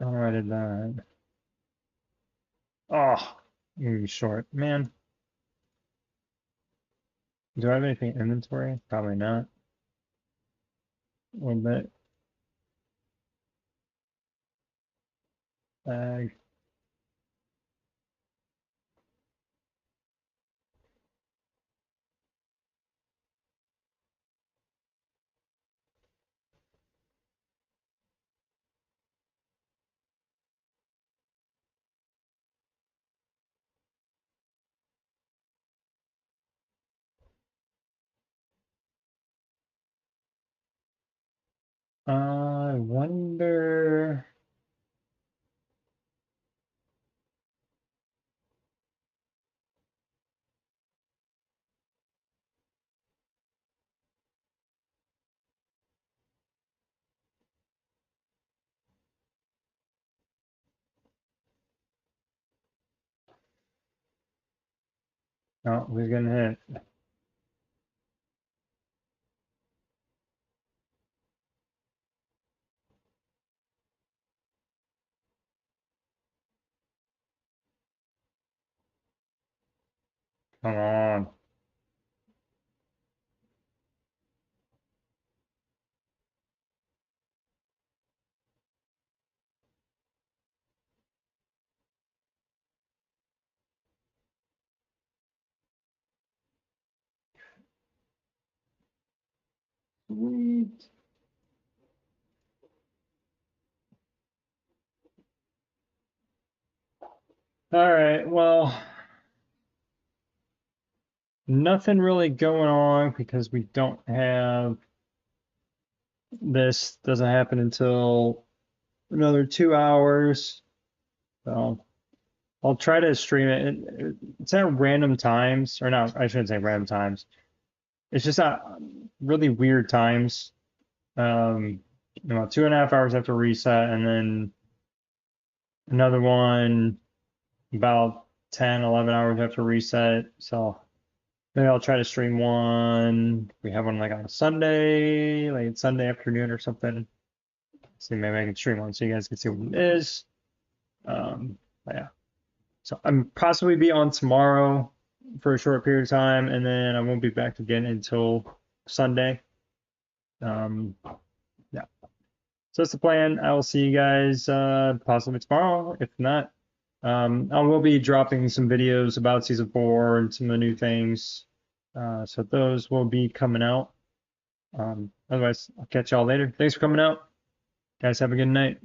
Oh, I did that. Oh, you short. Man, do I have anything in inventory? Probably not. A little bit. Bag. I wonder. Oh, who's getting hit? Come on. Sweet. All right. Well, nothing really going on because we don't have this. Doesn't happen until another 2 hours. So I'll try to stream it. It's at random times, or no, I shouldn't say random times. It's just at really weird times. You know, 2.5 hours after reset, and then another one about 10, 11 hours after reset. So maybe I'll try to stream one. We have one like on a Sunday, like Sunday afternoon or something. See, maybe I can stream one so you guys can see what it is. But yeah. So I'm possibly be on tomorrow for a short period of time, and then I won't be back again until Sunday. Um, yeah. So that's the plan. I will see you guys possibly tomorrow. If not, I will be dropping some videos about season 4 and some of the new things. So those will be coming out. Otherwise, I'll catch y'all later. Thanks for coming out. Guys, have a good night.